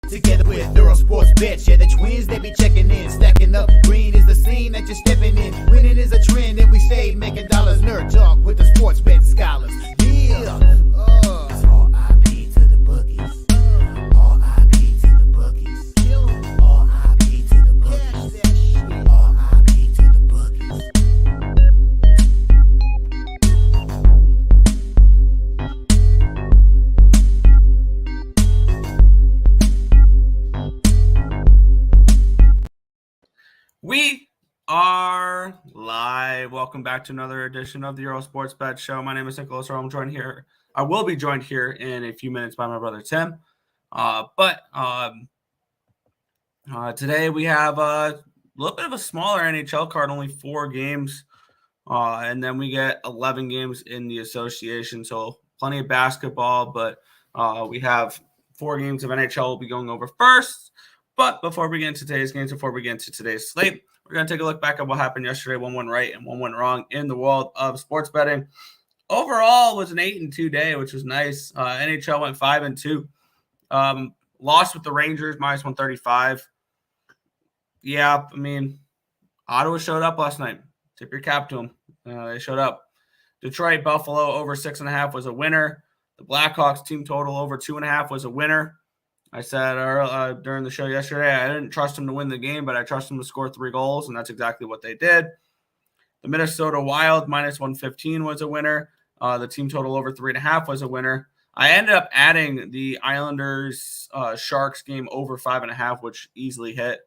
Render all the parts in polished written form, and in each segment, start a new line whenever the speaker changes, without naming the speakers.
Together with Earle Sports Bets, yeah, the twins, they be checking in, stacking up. Green is the scene that you're stepping in. Winning is a trend, and we stay making dollars. Nerd talk with the sports bet scholars. Yeah, it's R.I.P. to the bookies. R.I.P. to the bookies. R.I.P. to the bookies. R.I.P. to the bookies.
We are live. Welcome back to another edition of the Earle Sports Bet Show. My name is Nicholas Earle. I will be joined here in a few minutes by my brother Tim. Today we have a little bit of a smaller NHL card, only 4 games, and then we get 11 games in the association. So plenty of basketball, but we have 4 games of NHL we'll be going over first. But before we get into today's games, before we get into today's slate, we're going to take a look back at what happened yesterday. 1 went right and 1 went wrong in the world of sports betting. Overall, it was an 8-2 day, which was nice. NHL went 5-2. Lost with the Rangers, minus 135. Yeah, I mean, Ottawa showed up last night. Tip your cap to them. They showed up. Detroit, Buffalo, over 6.5 was a winner. The Blackhawks team total over 2.5 was a winner. I said during the show yesterday, I didn't trust them to win the game, but I trust them to score 3 goals, and that's exactly what they did. The Minnesota Wild, minus 115 was a winner. The team total over 3.5 was a winner. I ended up adding the Islanders Sharks game over 5.5, which easily hit.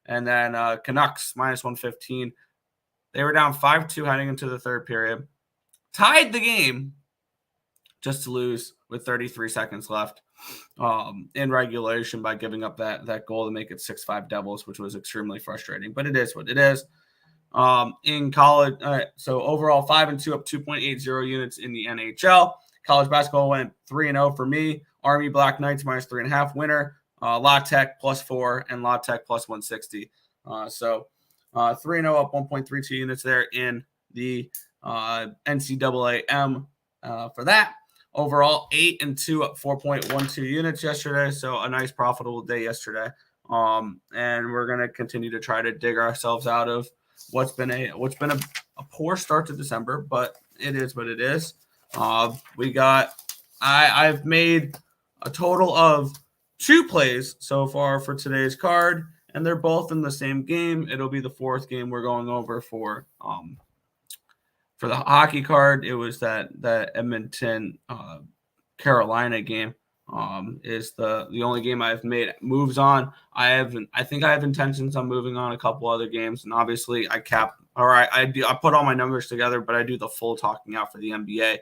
And then Canucks, minus 115. They were down 5-2 heading into the third period. Tied the game just to lose with 33 seconds left in regulation by giving up that goal to make it 6-5 Devils, which was extremely frustrating. But it is what it is. In college, so overall 5-2, up 2.80 units in the NHL. College basketball went 3-0 for me. Army Black Knights minus 3.5 winner. La Tech plus 4 and La Tech plus 160. 3-0 up 1.32 units there in the NCAA for that. Overall, 8-2 up 4.12 units yesterday. So a nice profitable day yesterday. And we're gonna continue to try to dig ourselves out of what's been a poor start to December, but it is what it is. I've made a total of 2 plays so far for today's card, and they're both in the same game. It'll be the 4th game we're going over for the hockey card. It was that Edmonton Carolina game is the only game I've made moves on. I think I have intentions on moving on a couple other games, and obviously I put all my numbers together, but I do the full talking out for the NBA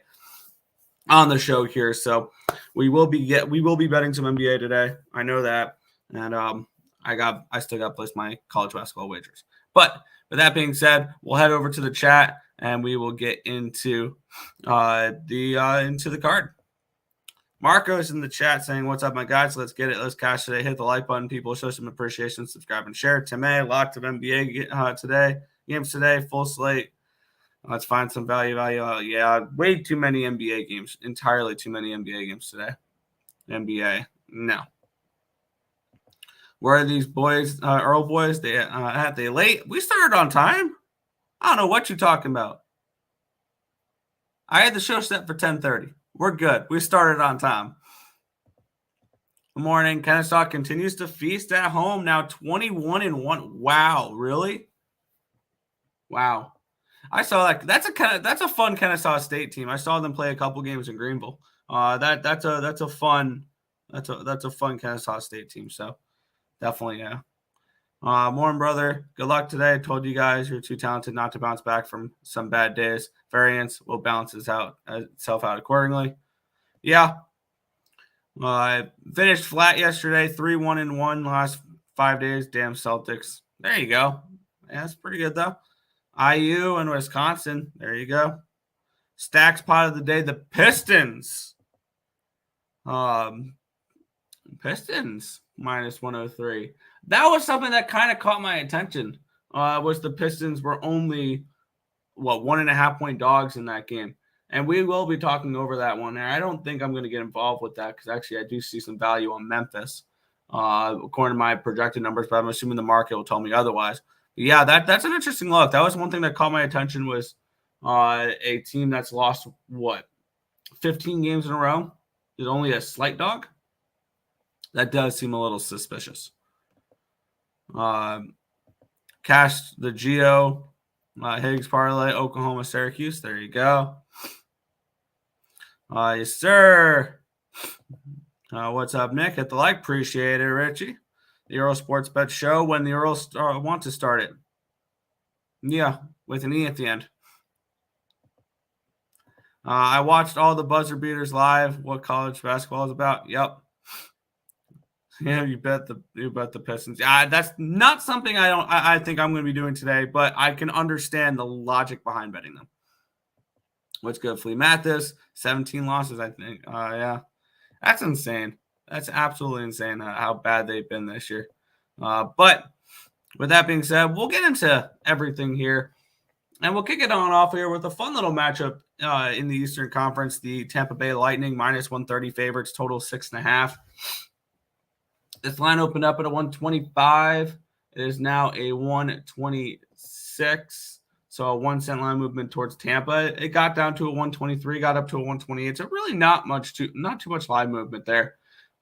on the show here. So we will be betting some NBA today. I know that, and I still got to place my college basketball wagers. But with that being said, we'll head over to the chat and we will get into the card. Marco's in the chat saying, "What's up, my guys? Let's get it. Let's cash today. Hit the like button, people. Show some appreciation. Subscribe and share." Tim A, lots of NBA today. Games today, full slate. Let's find some value. Yeah, way too many NBA games. Entirely too many NBA games today. NBA, no. Where are these boys, Earle boys? They late? We started on time. I don't know what you're talking about. I had the show set for 10:30. We're good. We started on time. Good morning. Kennesaw continues to feast at home. Now 21-1. Wow, really? Wow. I saw that. That's a fun Kennesaw State team. I saw them play a couple games in Greenville. That's a fun Kennesaw State team. So definitely, yeah. Morning, brother. Good luck today. I told you guys you're too talented not to bounce back from some bad days. Variance will balance itself out accordingly. Yeah. I finished flat yesterday. 3-1-1 last 5 days. Damn Celtics. There you go. Yeah, that's pretty good though. IU and Wisconsin. There you go. Stacks pot of the day. The Pistons. Pistons minus 103. That was something that kind of caught my attention. Was the Pistons were only 1.5 point dogs in that game, and we will be talking over that one. And I don't think I'm going to get involved with that because actually I do see some value on Memphis. according to my projected numbers, but I'm assuming the market will tell me otherwise. But yeah, that's an interesting look. That was one thing that caught my attention was a team that's lost, 15 games in a row is only a slight dog. That does seem a little suspicious. Cash the Geo, Higgs Parlay, Oklahoma, Syracuse. There you go. Yes, sir. What's up, Nick? Hit the like. Appreciate it, Richie. The Earle Sports Bet Show when the Earle want to start it. Yeah, with an E at the end. I watched all the buzzer beaters live. What college basketball is about? Yep. Yeah, you bet the Pistons. That's not something I think I'm going to be doing today, but I can understand the logic behind betting them. What's good, Flea Mathis? 17 losses, I think. Yeah, that's insane. That's absolutely insane how bad they've been this year. But with that being said, we'll get into everything here, and we'll kick it on off here with a fun little matchup in the Eastern Conference. The Tampa Bay Lightning -130 favorites, total 6.5. This line opened up at a 125. It is now a 126. So a 1 cent line movement towards Tampa. It got down to a 123, got up to a 128. So really not too much line movement there.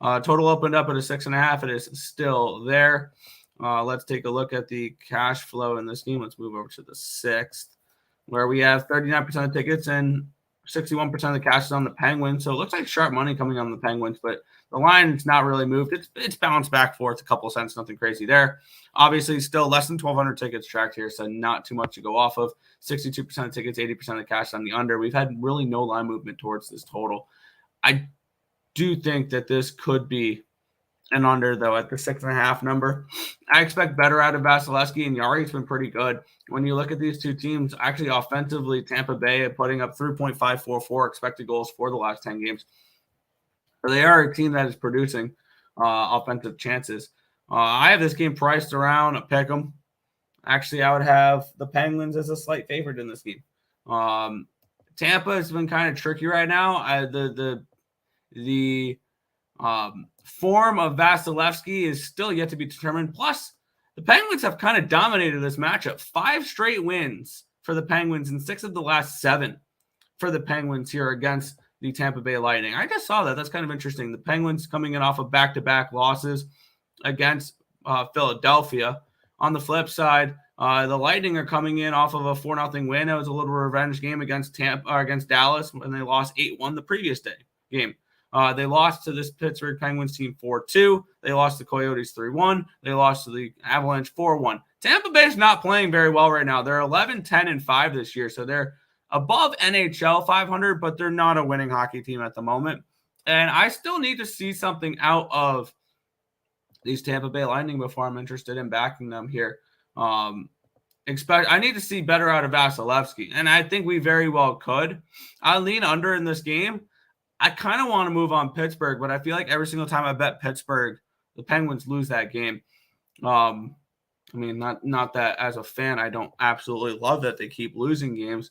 Total opened up at a 6.5. It is still there. Let's take a look at the cash flow in this game. Let's move over to the 6th, where we have 39% of tickets and 61% of the cash is on the Penguins. So it looks like sharp money coming on the Penguins, but the line's not really moved. It's bounced back forth a couple cents, nothing crazy there. Obviously, still less than 1,200 tickets tracked here, so not too much to go off of. 62% of tickets, 80% of the cash on the under. We've had really no line movement towards this total. I do think that this could be an under, though, at the 6.5 number. I expect better out of Vasilevsky, and Yari's been pretty good. When you look at these two teams, actually offensively, Tampa Bay putting up 3.544 expected goals for the last 10 games. So they are a team that is producing offensive chances. I have this game priced around a pick 'em. Actually, I would have the Penguins as a slight favorite in this game. Tampa has been kind of tricky right now. The form of Vasilevsky is still yet to be determined. Plus, the Penguins have kind of dominated this matchup. 5 straight wins for the Penguins and 6 of the last 7 for the Penguins here against the Tampa Bay Lightning. I just saw that. That's kind of interesting. The Penguins coming in off of back-to-back losses against Philadelphia. On the flip side, the Lightning are coming in off of a 4-0 win. It was a little revenge game against Dallas when they lost 8-1 the previous game. They lost to this Pittsburgh Penguins team 4-2. They lost to Coyotes 3-1. They lost to the Avalanche 4-1. Tampa Bay's not playing very well right now. They're 11-10-5 this year, so they're above NHL 500, but they're not a winning hockey team at the moment. And I still need to see something out of these Tampa Bay Lightning before I'm interested in backing them here. I need to see better out of Vasilevsky, and I think we very well could. I lean under in this game. I kind of want to move on Pittsburgh, but I feel like every single time I bet Pittsburgh, the Penguins lose that game. I mean, not that as a fan, I don't absolutely love that they keep losing games,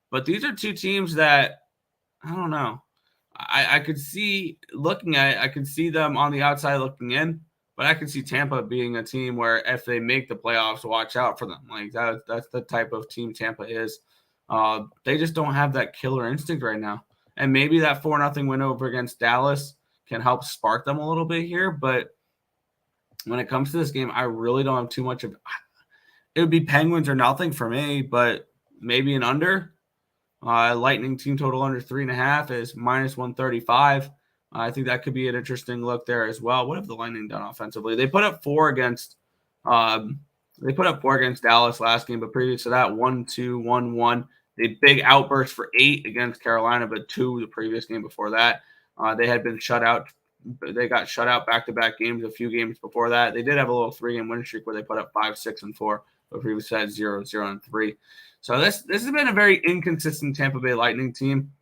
but these are two teams that, I don't know. I could see looking at it, I could see them on the outside looking in, but I could see Tampa being a team where if they make the playoffs, watch out for them. Like that's the type of team Tampa is. They just don't have that killer instinct right now. And maybe that 4-0 win over against Dallas can help spark them a little bit here. But when it comes to this game, I really don't have too much of – it would be Penguins or nothing for me, but maybe an under. Lightning team total under 3.5 is -135. I think that could be an interesting look there as well. What have the Lightning done offensively? They put up 4 against Dallas last game, but previous to that, 1-2, 1-1. The big outburst for 8 against Carolina, but 2 the previous game before that. They had been shut out. They got shut out back-to-back games a few games before that. They did have a little 3-game win streak where they put up 5, 6, and 4, but previously had 0, 0, and 3. So this has been a very inconsistent Tampa Bay Lightning team.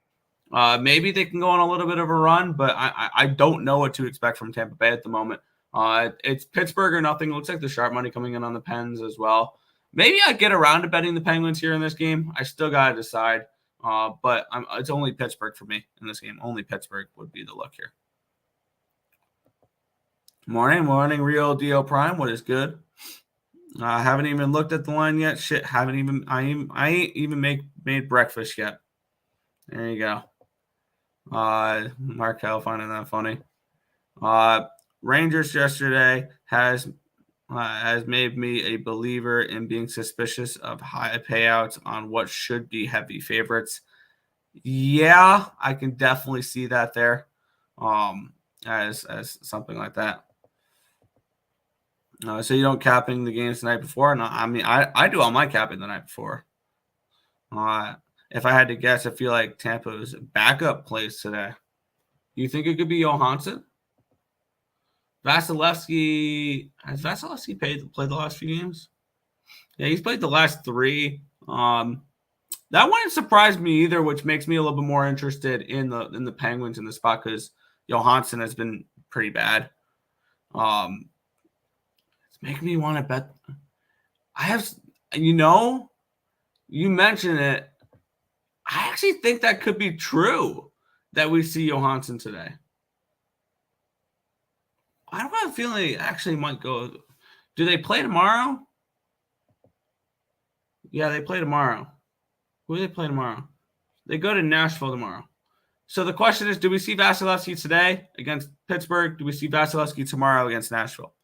Maybe they can go on a little bit of a run, but I don't know what to expect from Tampa Bay at the moment. It's Pittsburgh or nothing. It looks like the sharp money coming in on the Pens as well. Maybe I get around to betting the Penguins here in this game. I still got to decide, but it's only Pittsburgh for me in this game. Only Pittsburgh would be the look here. Morning, Real Dio Prime. What is good? I haven't even looked at the line yet. Shit, I ain't even made breakfast yet. There you go. Markel finding that funny. Rangers yesterday has made me a believer in being suspicious of high payouts on what should be heavy favorites. Yeah, I can definitely see that there, as something like that. So you don't capping the games the night before? No, I mean I do all my capping the night before. If I had to guess, I feel like Tampa's backup plays today. You think it could be Johansson? Vasilevsky, has Vasilevsky played the last few games? Yeah, he's played the last 3. That wouldn't surprise me either, which makes me a little bit more interested in the Penguins in the spot because Johansson has been pretty bad. It's making me want to bet. I have, you mentioned it. I actually think that could be true that we see Johansson today. I don't have a feeling it actually might go. Do they play tomorrow? Yeah, they play tomorrow. Who do they play tomorrow? They go to Nashville tomorrow. So the question is, do we see Vasilevsky today against Pittsburgh? Do we see Vasilevsky tomorrow against Nashville?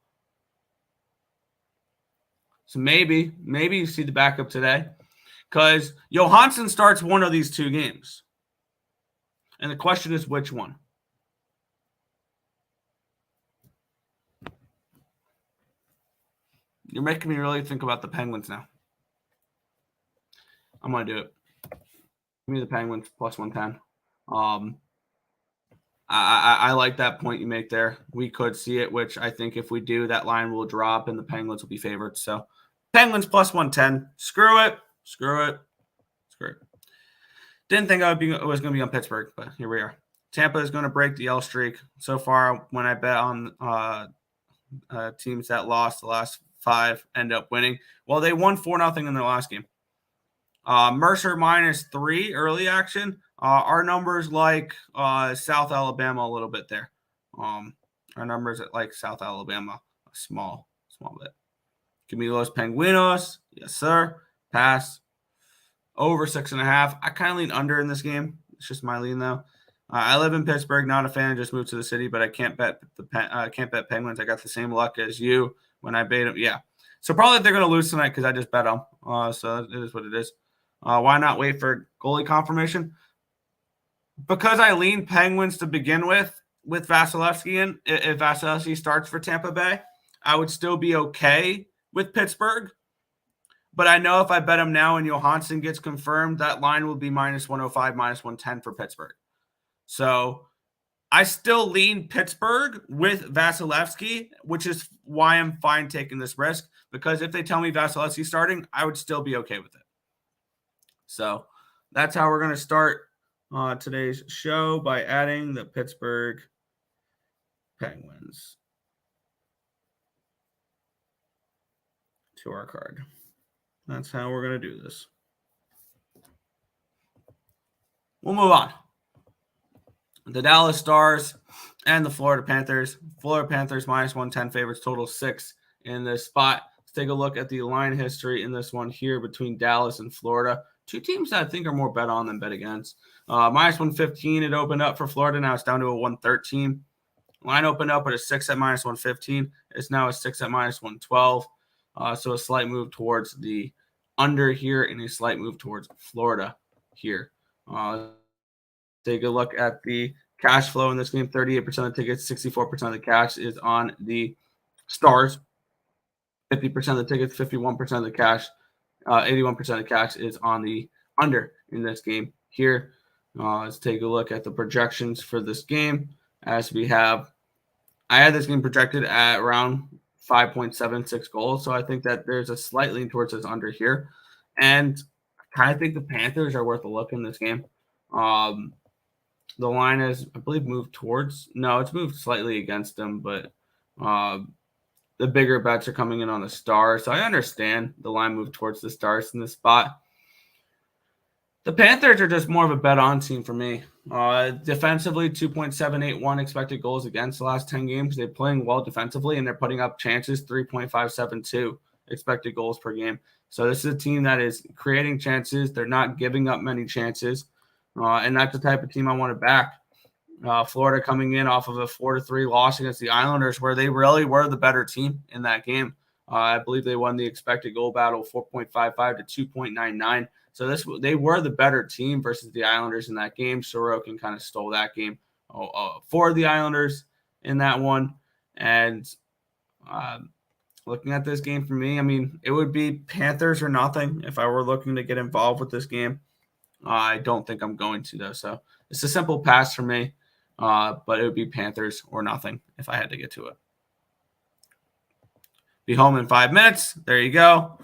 So maybe you see the backup today because Johansson starts one of these 2 games. And the question is, which one? You're making me really think about the Penguins now. I'm going to do it. Give me the Penguins plus 110. I like that point you make there. We could see it, which I think if we do, that line will drop and the Penguins will be favored. So Penguins plus 110. Screw it. Didn't think it was going to be on Pittsburgh, but here we are. Tampa is going to break the L streak. So far, when I bet on teams that lost the last 5 end up winning. Well, they won 4-0 in their last game. Mercer -3 early action. Our numbers like South Alabama a little bit there. Our numbers at like South Alabama, a small bit. Give me Los Penguinos. Yes, sir. Pass. Over 6.5. I kind of lean under in this game. It's just my lean though. I live in Pittsburgh. Not a fan. Just moved to the city, but I can't bet Penguins. I got the same luck as you when I bet them. Yeah. So probably they're going to lose tonight because I just bet them. So it is what it is. Why not wait for goalie confirmation? Because I lean Penguins to begin with Vasilevsky in. If Vasilevsky starts for Tampa Bay, I would still be okay with Pittsburgh. But I know if I bet him now and Johansson gets confirmed, that line will be -105, -110 for Pittsburgh. So I still lean Pittsburgh with Vasilevsky, which is why I'm fine taking this risk. Because if they tell me Vasilevsky starting, I would still be okay with it. So that's how we're going to start today's show by adding the Pittsburgh Penguins to our card. That's how we're going to do this. We'll move on. The Dallas Stars and the Florida Panthers. Florida Panthers -110 favorites, total 6 in this spot. Let's take a look at the line history in this one here between Dallas and Florida. 2 teams that I think are more bet on than bet against. -115, it opened up for Florida. Now it's down to a 113. Line opened up at a 6 at -115. It's now a 6 at -112. So a slight move towards the under here and a slight move towards Florida here. Take a look at the cash flow in this game. 38% of the tickets, 64% of the cash is on the Stars. 50% of the tickets, 51% of the cash, 81% of the cash is on the under in this game here. Let's take a look at the projections for this game. As we have, I had this game projected at around 5.76 goals. So I think that there's a slight lean towards this under here. And I kind of think the Panthers are worth a look in this game. The line is, I believe, it's moved slightly against them, but the bigger bets are coming in on the Stars. So I understand the line moved towards the Stars in this spot. The Panthers are just more of a bet-on team for me. Defensively, 2.781 expected goals against the last 10 games. They're playing well defensively, and they're putting up chances, 3.572 expected goals per game. So this is a team that is creating chances. They're not giving up many chances, and that's the type of team I want to back. Florida coming in off of a 4-3 loss against the Islanders, where they really were the better team in that game. I believe they won the expected goal battle 4.55 to 2.99. So they were the better team versus the Islanders in that game. Sorokin kind of stole that game for the Islanders in that one. And looking at this game for me, I mean, it would be Panthers or nothing if I were looking to get involved with this game. I don't think I'm going to, though. So it's a simple pass for me, but it would be Panthers or nothing if I had to get to it. Be home in 5 minutes. There you go.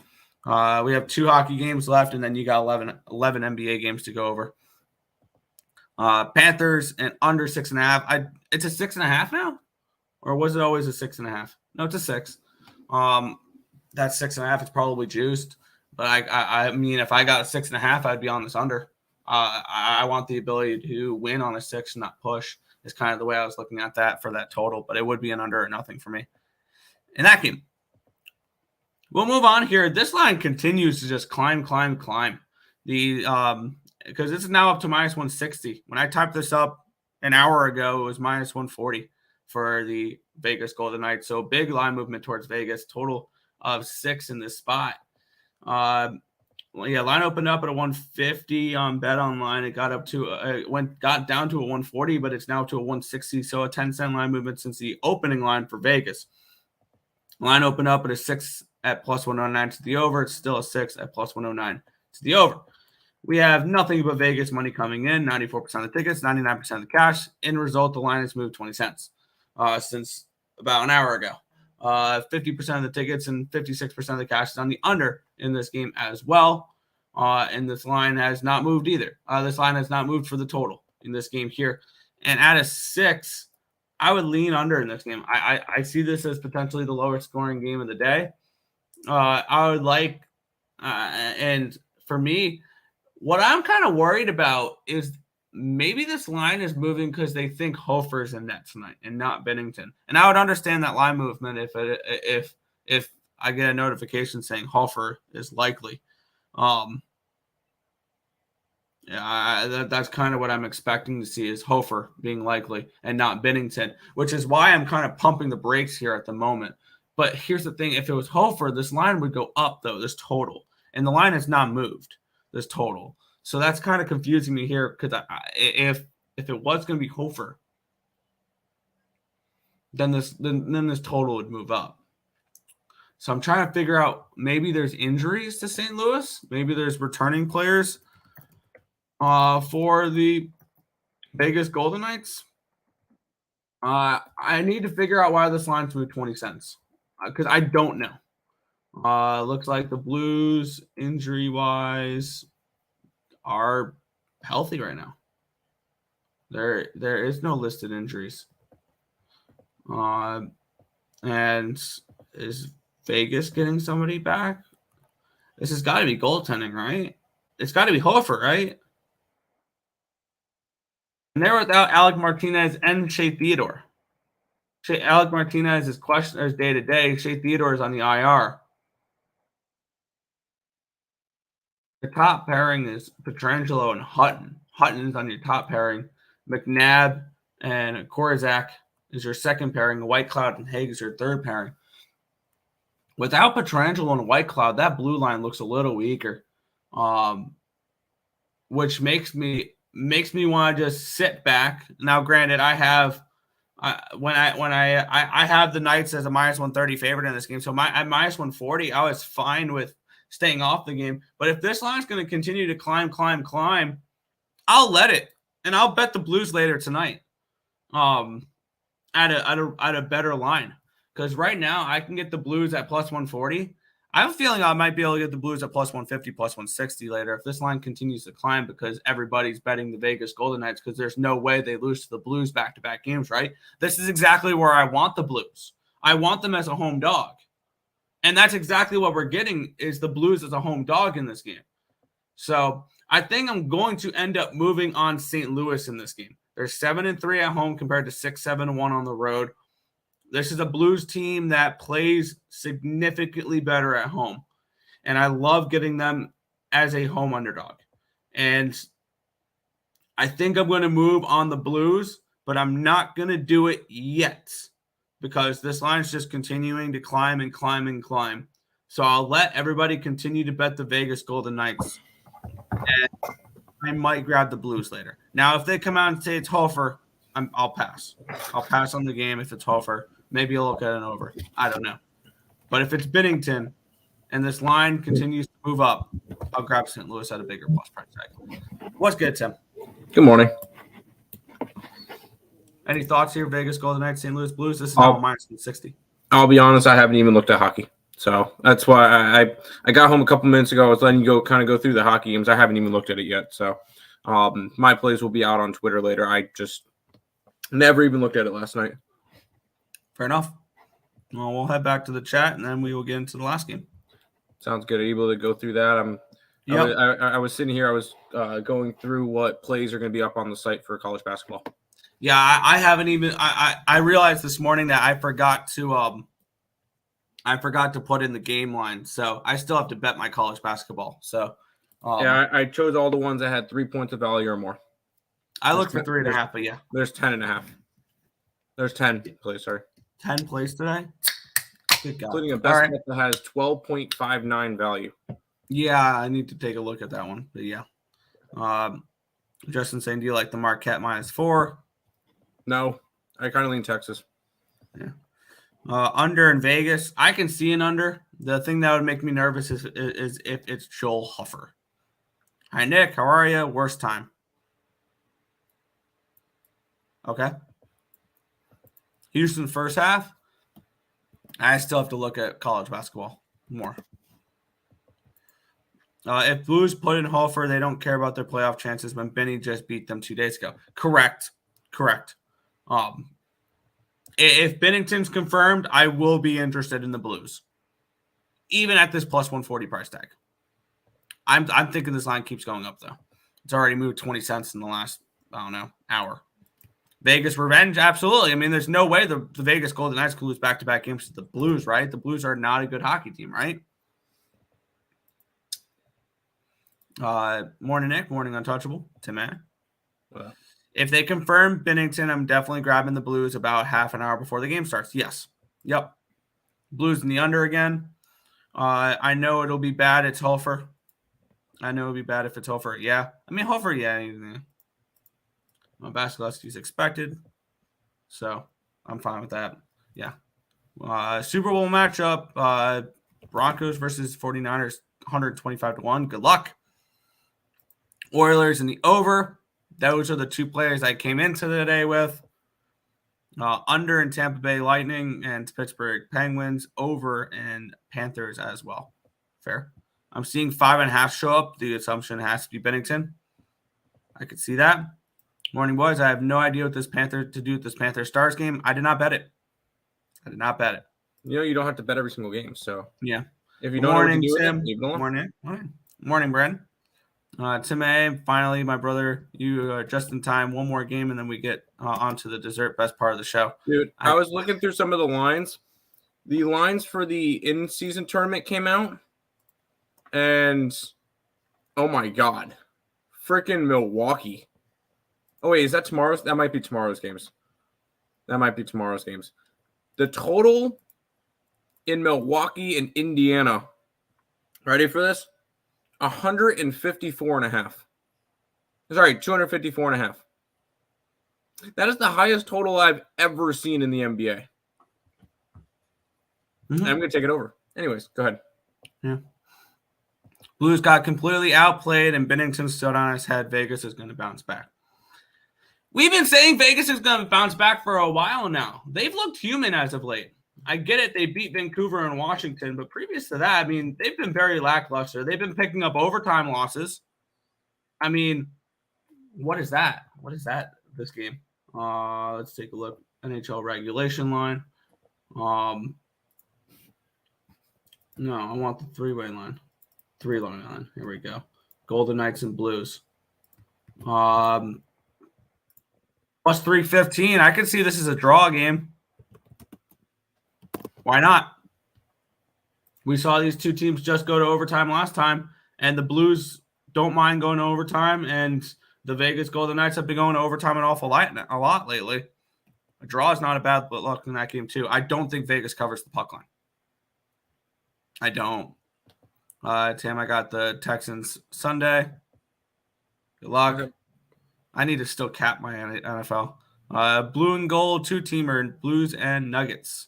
We have 2 hockey games left, and then you got 11 NBA games to go over. Panthers and under 6.5. It's a 6.5 now, or was it always a 6.5? No, it's a 6. That's 6.5. It's probably juiced, but I mean, if I got a 6.5, I'd be on this under. I want the ability to win on a 6 and not push. Is kind of the way I was looking at that for that total, but it would be an under or nothing for me in that game. We'll move on here. This line continues to just climb. Because this is now up to minus 160. When I typed this up an hour ago, it was minus 140 for the Vegas Golden Knights. So big line movement towards Vegas. Total of 6 in this spot. Line opened up at a 150 on Bet Online. It got up to got down to a 140, but it's now to a 160. So a 10-cent line movement since the opening line for Vegas. Line opened up at a 6 at plus 109 to the over. It's still a 6 at plus 109 to the over. We have nothing but Vegas money coming in, 94% of the tickets, 99% of the cash. In result, the line has moved 20 cents since about an hour ago. 50% of the tickets and 56% of the cash is on the under in this game as well. And this line has not moved either. This line has not moved for the total in this game here. And at a 6, I would lean under in this game. I see this as potentially the lowest scoring game of the day. I would like, and for me, what I'm kind of worried about is maybe this line is moving because they think Hofer's in net tonight and not Bennington. And I would understand that line movement if I get a notification saying Hofer is likely. That's kind of what I'm expecting to see is Hofer being likely and not Bennington, which is why I'm kind of pumping the brakes here at the moment. But here's the thing. If it was Hofer, this line would go up, though, this total. And the line has not moved, this total. So that's kind of confusing me here because if it was going to be Hofer, then this total would move up. So I'm trying to figure out maybe there's injuries to St. Louis. Maybe there's returning players for the Vegas Golden Knights. I need to figure out why this line's moved 20 cents. Because I don't know. Looks like the Blues, injury-wise, are healthy right now. There is no listed injuries. And is Vegas getting somebody back? This has got to be goaltending, right? It's got to be Hofer, right? And they're without Alec Martinez and Shea Theodore. Alec Martinez is questioned day-to-day. Shea Theodore is on the IR. The top pairing is Pietrangelo and Hutton. Hutton is on your top pairing. McNabb and Korzak is your second pairing. Whitecloud and Haig is your third pairing. Without Pietrangelo and Whitecloud, that blue line looks a little weaker, which makes me want to just sit back. Now, granted, I have I have the Knights as a minus 130 favorite in this game. So at minus 140, I was fine with staying off the game. But if this line is going to continue to climb, I'll let it. And I'll bet the Blues later tonight at a better line. Because right now I can get the Blues at plus 140. I have a feeling I might be able to get the Blues at plus 150, plus 160 later if this line continues to climb because everybody's betting the Vegas Golden Knights because there's no way they lose to the Blues back-to-back games, right? This is exactly where I want the Blues. I want them as a home dog. And that's exactly what we're getting is the Blues as a home dog in this game. So I think I'm going to end up moving on St. Louis in this game. They're 7-3 at home compared to 6-7-1 on the road. This is a Blues team that plays significantly better at home. And I love getting them as a home underdog. And I think I'm going to move on the Blues, but I'm not going to do it yet because this line's just continuing to climb and climb and climb. So I'll let everybody continue to bet the Vegas Golden Knights. And I might grab the Blues later. Now, if they come out and say it's Hofer, I'll pass. I'll pass on the game if it's Hofer. Maybe I'll look at an over. I don't know. But if it's Binnington and this line continues to move up, I'll grab St. Louis at a bigger plus price tag. What's good, Tim?
Good morning.
Any thoughts here? Vegas Golden Knights, St. Louis Blues. This is now minus 160.
I'll be honest, I haven't even looked at hockey. So that's why I got home a couple minutes ago. I was letting you go through the hockey games. I haven't even looked at it yet. So my plays will be out on Twitter later. I just never even looked at it last night.
Fair enough. Well, we'll head back to the chat, and then we will get into the last game.
Sounds good. Are you able to go through that? I was sitting here. I was going through what plays are going to be up on the site for college basketball.
Yeah, I haven't even. I realized this morning that I forgot to put in the game line, so I still have to bet my college basketball. So
I chose all the ones that had 3 points of value or more.
I looked for 3.5, but yeah,
there's 10.5. There's 10 plays. Sorry,
10 plays today. Good God.
Including a best bet that has 12.59 value.
Yeah, I need to take a look at that one. But yeah, Justin saying, do you like the Marquette -4?
No, I kind of lean Texas.
Yeah. Under in Vegas, I can see an under. The thing that would make me nervous is if it's Joel Huffer. Hi, Nick. How are you? Worst time. Okay. Houston first half. I still have to look at college basketball more. If Blues put in Hofer, they don't care about their playoff chances when Benny just beat them 2 days ago. Correct. If Binnington's confirmed, I will be interested in the Blues, even at this plus 140 price tag. I'm thinking this line keeps going up, though. It's already moved 20 cents in the last, hour. Vegas revenge, absolutely. I mean, there's no way the Vegas Golden Knights could lose back-to-back games to the Blues, right? The Blues are not a good hockey team, right? Morning, Nick. Morning, Untouchable. Tim A.
Well.
If they confirm Binnington, I'm definitely grabbing the Blues about half an hour before the game starts. Yes. Yep. Blues in the under again. I know it'll be bad. It's Hofer. I know it'll be bad if it's Hofer. Yeah. I mean, Hofer, yeah. My Vasilevsky is expected. So I'm fine with that. Yeah. Super Bowl matchup. Broncos versus 49ers, 125-1. Good luck. Oilers in the over. Those are the two players I came into the day with. Under in Tampa Bay Lightning and Pittsburgh Penguins. Over in Panthers as well. Fair. I'm seeing 5.5 show up. The assumption has to be Binnington. I could see that. Morning, boys. I have no idea what this Panther to do with this Panther Stars game. I did not bet it. You
know, you don't have to bet every single game. So
yeah.
If you don't know what to do with it, leave it alone.
Morning, Bren. Tim A, finally, my brother, you are just in time. One more game, and then we get onto the dessert, best part of the show.
Dude, I was looking through some of the lines. The lines for the in-season tournament came out, and oh my God, freaking Milwaukee. Oh, wait, is that tomorrow's? That might be tomorrow's games. The total in Milwaukee and Indiana, ready for this? 154.5. Sorry, 254.5. That is the highest total I've ever seen in the NBA. Mm-hmm. I'm going to take it over. Anyways, go ahead.
Yeah. Blues got completely outplayed, and Binnington stood on his head. Vegas is going to bounce back. We've been saying Vegas is going to bounce back for a while now. They've looked human as of late. I get it. They beat Vancouver and Washington, but previous to that, I mean, they've been very lackluster. They've been picking up overtime losses. I mean, what is that? This game? Let's take a look. NHL regulation line. No, I want the three-way line. 3-line line. Here we go. Golden Knights and Blues. Plus 315. I can see this as a draw game. Why not? We saw these two teams just go to overtime last time, and the Blues don't mind going to overtime, and the Vegas Golden Knights have been going to overtime an awful lot lately. A draw is not a bad luck in that game, too. I don't think Vegas covers the puck line. I don't. Tim, I got the Texans Sunday. Good luck. Okay. I need to still cap my NFL. Blue and gold, two-teamer, Blues and Nuggets.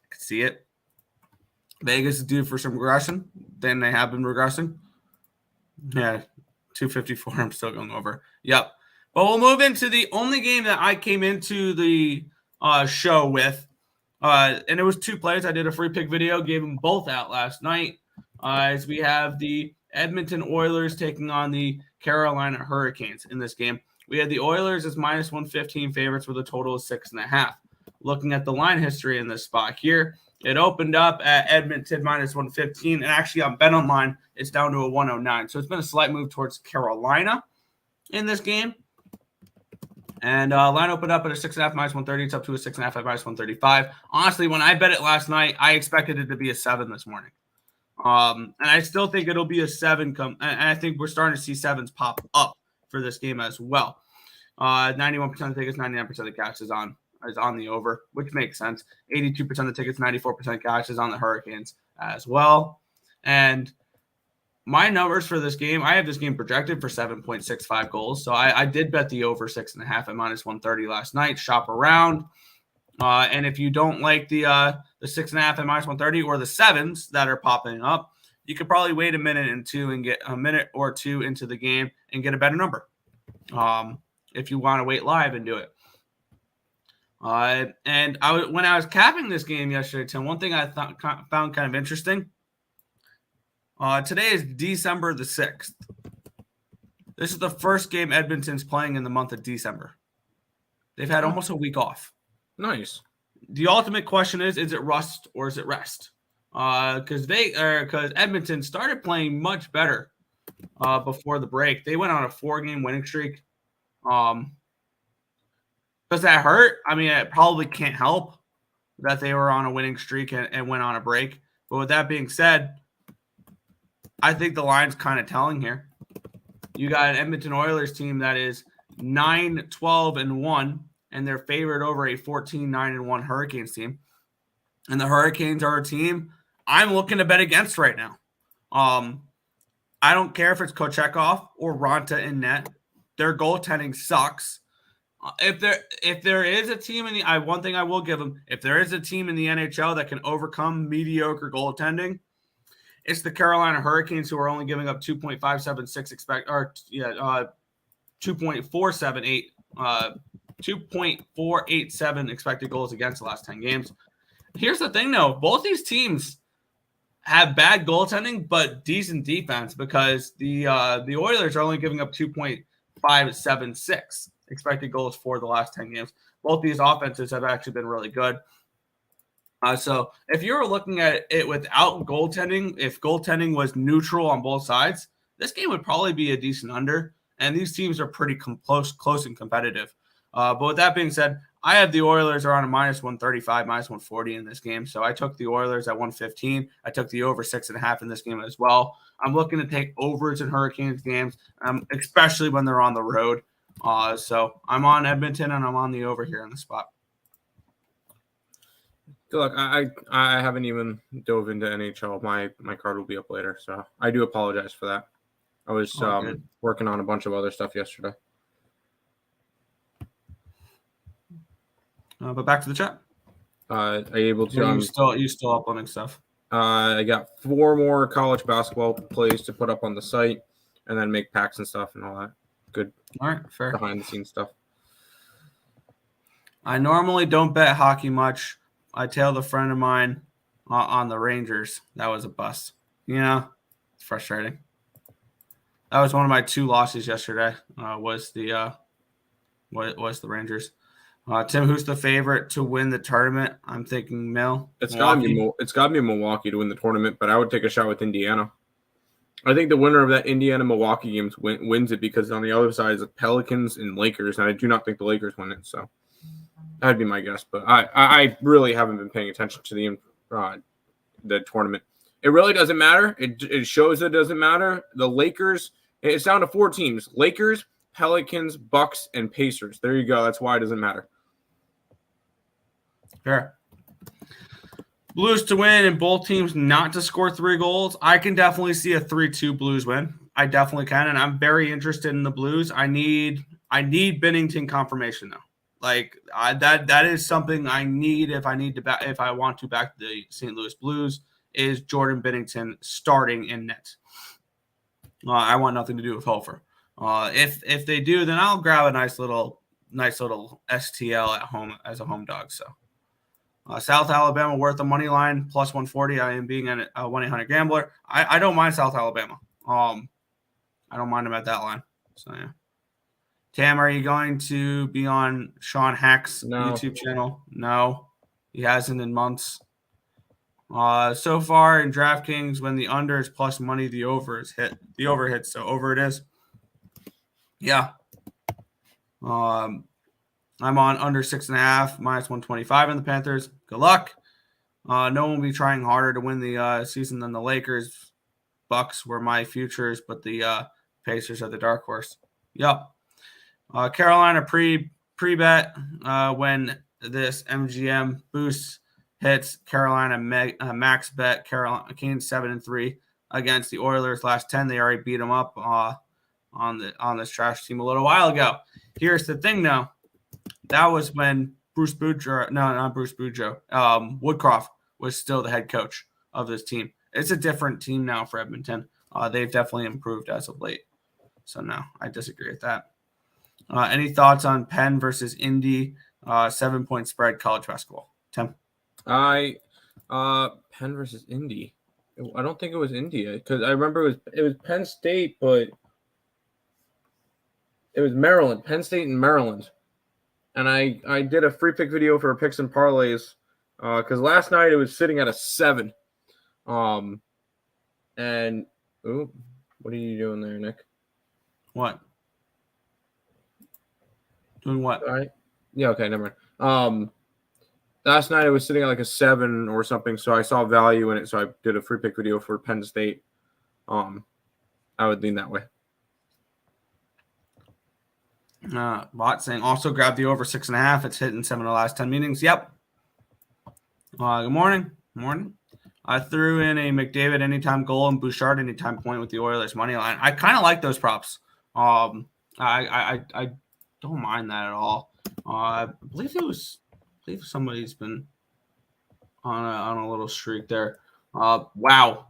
I can see it. Vegas is due for some regression. Then they have been regressing. Yeah, 254. I'm still going over. Yep. But we'll move into the only game that I came into the show with. And it was two plays. I did a free pick video, gave them both out last night. As we have the Edmonton Oilers taking on the Carolina Hurricanes in this game. We had the Oilers as minus 115 favorites with a total of 6.5. Looking at the line history in this spot here, it opened up at Edmonton minus 115, and actually on BetOnline, it's down to a 109. So it's been a slight move towards Carolina in this game. And line opened up at a 6.5 minus 130. It's up to a 6.5 at minus 135. Honestly, when I bet it last night, I expected it to be a 7 this morning. And I still think it'll be a 7 and I think we're starting to see 7s pop up for this game as well. 91% of the tickets, 99% of the cash is on the over, which makes sense. 82% of the tickets, 94% cash is on the Hurricanes as well. And my numbers for this game, I have this game projected for 7.65 goals. So I did bet the over 6.5 at minus 130 last night. Shop around. And if you don't like the 6.5 at minus 130 or the 7s that are popping up, you could probably wait a minute and get a minute or two into the game and get a better number. If you want to wait live and do it. And when I was capping this game yesterday, Tim, one thing I found kind of interesting. Today is December the 6th. This is the first game Edmonton's playing in the month of December. They've had almost a week off.
Nice.
The ultimate question is it rust or is it rest? Because Edmonton started playing much better before the break. They went on a 4-game winning streak. Does that hurt? I mean, it probably can't help that they were on a winning streak and went on a break. But with that being said, I think the line's kind of telling here. You got an Edmonton Oilers team that is 9-12-1, and they're favored over a 14-9-1 Hurricanes team. And the Hurricanes are a team I'm looking to bet against right now. I don't care if it's Kochetkov or Ronta in net. Their goaltending sucks. If there is a team one thing I will give them, if there is a team in the NHL that can overcome mediocre goaltending, it's the Carolina Hurricanes, who are only giving up 2.487 expected goals against the last 10 games. Here's the thing, though. Both these teams have bad goaltending, but decent defense, because the Oilers are only giving up 2.576 expected goals for the last 10 games. Both these offenses have actually been really good. So if you're looking at it without goaltending, if goaltending was neutral on both sides, this game would probably be a decent under. And these teams are pretty close and competitive. But with that being said, I have the Oilers are on a minus 135, minus 140 in this game. So I took the Oilers at 115. I took the over 6.5 in this game as well. I'm looking to take overs in Hurricanes games, especially when they're on the road. So I'm on Edmonton, and I'm on the over here in the spot.
Good luck. I haven't even dove into NHL. My card will be up later, so I do apologize for that. I was working on a bunch of other stuff yesterday.
But back to the chat.
Are you able to?
You still uploading stuff?
I got 4 more college basketball plays to put up on the site, and then make packs and stuff and all that. Good.
All right, fair.
Behind the scenes stuff.
I normally don't bet hockey much. I tailed a friend of mine on the Rangers. That was a bust. It's frustrating. That was one of my 2 losses yesterday. Was the Rangers. Tim, who's the favorite to win the tournament? I'm thinking Mill.
It's got to be Milwaukee to win the tournament, but I would take a shot with Indiana. I think the winner of that Indiana-Milwaukee game wins it because on the other side is the Pelicans and Lakers, and I do not think the Lakers win it. So that'd be my guess. But I really haven't been paying attention to the tournament. It really doesn't matter. It shows it doesn't matter. The Lakers, it's down to 4 teams: Lakers, Pelicans, Bucks, and Pacers. There you go. That's why it doesn't matter.
Fair. Blues to win and both teams not to score 3 goals. I can definitely see a 3-2 Blues win. I definitely can, and I'm very interested in the Blues. I need Binnington confirmation though. Like that is something I need if I want to back the St. Louis Blues is Jordan Binnington starting in net. I want nothing to do with Hofer. If they do, then I'll grab a nice little STL at home as a home dog. So. South Alabama worth a money line plus 140. I am being a 1-800 gambler. I don't mind South Alabama. I don't mind them at that line. So yeah. Tam, are you going to be on Sean Hack's YouTube channel? No, he hasn't in months. So far in DraftKings, when the under is plus money, the over is hit. The over hits, so over it is. Yeah. I'm on under 6.5, minus 125 in the Panthers. Good luck. No one will be trying harder to win the season than the Lakers. Bucks were my futures, but the Pacers are the dark horse. Yep. Carolina pre-bet when this MGM boost hits. Carolina max bet. Carolina Kane 7-3 against the Oilers last 10. They already beat them up on this trash team a little while ago. Here's the thing, though. That was when Woodcroft was still the head coach of this team. It's a different team now for Edmonton. They've definitely improved as of late. So no, I disagree with that. Any thoughts on Penn versus Indy 7-point spread college basketball? Tim?
Penn versus Indy. I don't think it was Indy because I remember it was Penn State, but it was Maryland, Penn State and Maryland. And I did a free pick video for picks and parlays because last night it was sitting at a 7. And what are you doing there, Nick?
What? Doing what?
All right. Yeah. Okay. Never mind. Last night it was sitting at like a 7 or something, so I saw value in it, so I did a free pick video for Penn State. I would lean that way.
Bot saying also grab the over 6.5. It's hit in 7 of the last 10 meetings. Yep. Good morning. I threw in a McDavid anytime goal and Bouchard anytime point with the Oilers money line. I kind of like those props. I don't mind that at all. I believe somebody's been on a little streak there. Wow.